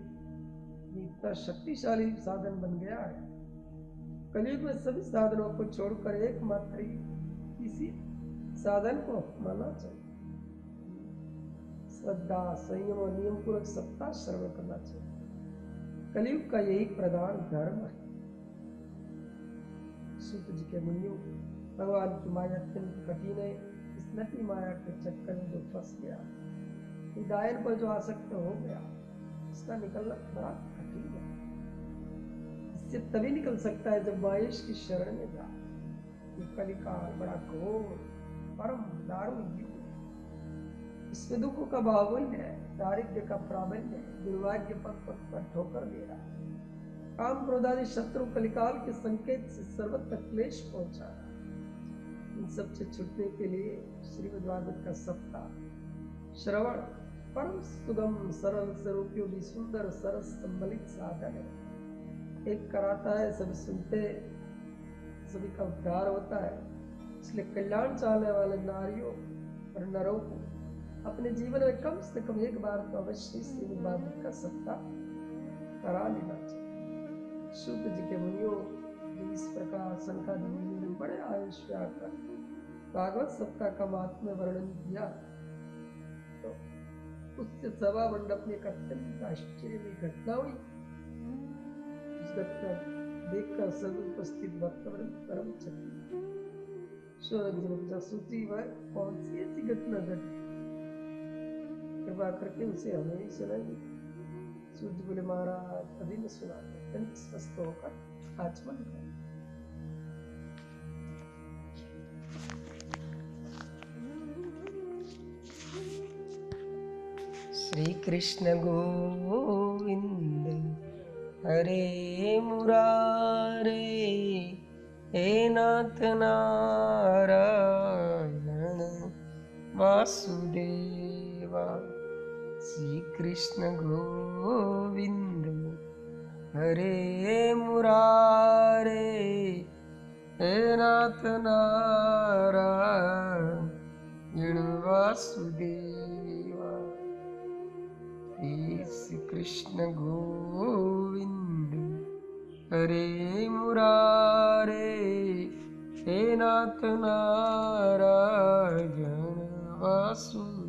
इतना शक्तिशाली साधन बन गया है। कलयुग में सभी साधनों को छोड़कर एकमात्र इसी साधन को मानना चाहिए। श्रद्धा, संयम और नियम पूर्वक सत्ता श्रवण करना चाहिए। कलयुग का यही प्रधान धर्म है। सूत जी के मुनियों, भगवान की माया अत्यंत कठिन है। इस नकली माया के चक्कर में जो फंस गया, दायन पर जो आसक्त हो गया, इसका निकलना बड़ा कठिन है। इससे तभी निकल सकता है जब महेश की शरण में जा। ये कलिकाल बड़ा घोर परम दारुण युग है। इसमें दुखों का बाहुल्य है, दारिद्र्य का प्राबल्य है, दुर्भाग्य पद पद पर ठोकर दे रहा है। काम क्रोध आदि शत्रु कलिकाल के संकेत से सर्वत्र क्लेश पहुंचा रहा है। इन सब से छूटने के लिए श्रीमद् भागवत का सप्ताह श्रवण परम सुगम सरल स्वरूपयोगी सुंदर सरस संबलित साधन है। एक कराता है, सभी सुनते, सभी का उद्धार होता है। इसलिए कल्याण चाहने वाले नारियों और नरों को अपने जीवन में कम से कम एक बार तो अवश्य श्रीमद् भागवत का सप्ताह करा लेना चाहिए। सूत जी के मुनियों, जब इस प्रकार सनकादि मुनियों ने बड़े आयुष में आकर भागवत सप्ताह का महात्म्य वर्णन किया, तो उससे सभा मंडप में एक अत्यंत आश्चर्यमयी घटना हुई। उस घटना देखकर सब उपस्थित भक्तवृंद परम चकित। शौनक जी ने पूछा, सूची वह कौन सी ऐसी घटना घटी, कृपा करके उसे हमें ही सुनाइए। सूत जी बोले, महाराज अभी मैं सुनाता हूं। अत्यंत स्वस्थ होकर आचमन कर। श्री कृष्ण गोविंद हरे मुरारे, हे नाथ नारायण वासुदेवा। श्री कृष्ण गोविंद हरे मुरारे, हे नाथ नारायण वासुदेवा। हे श्री कृष्ण गोविंद हरे मुरारे, हे नाथ नारायण वासुदेव।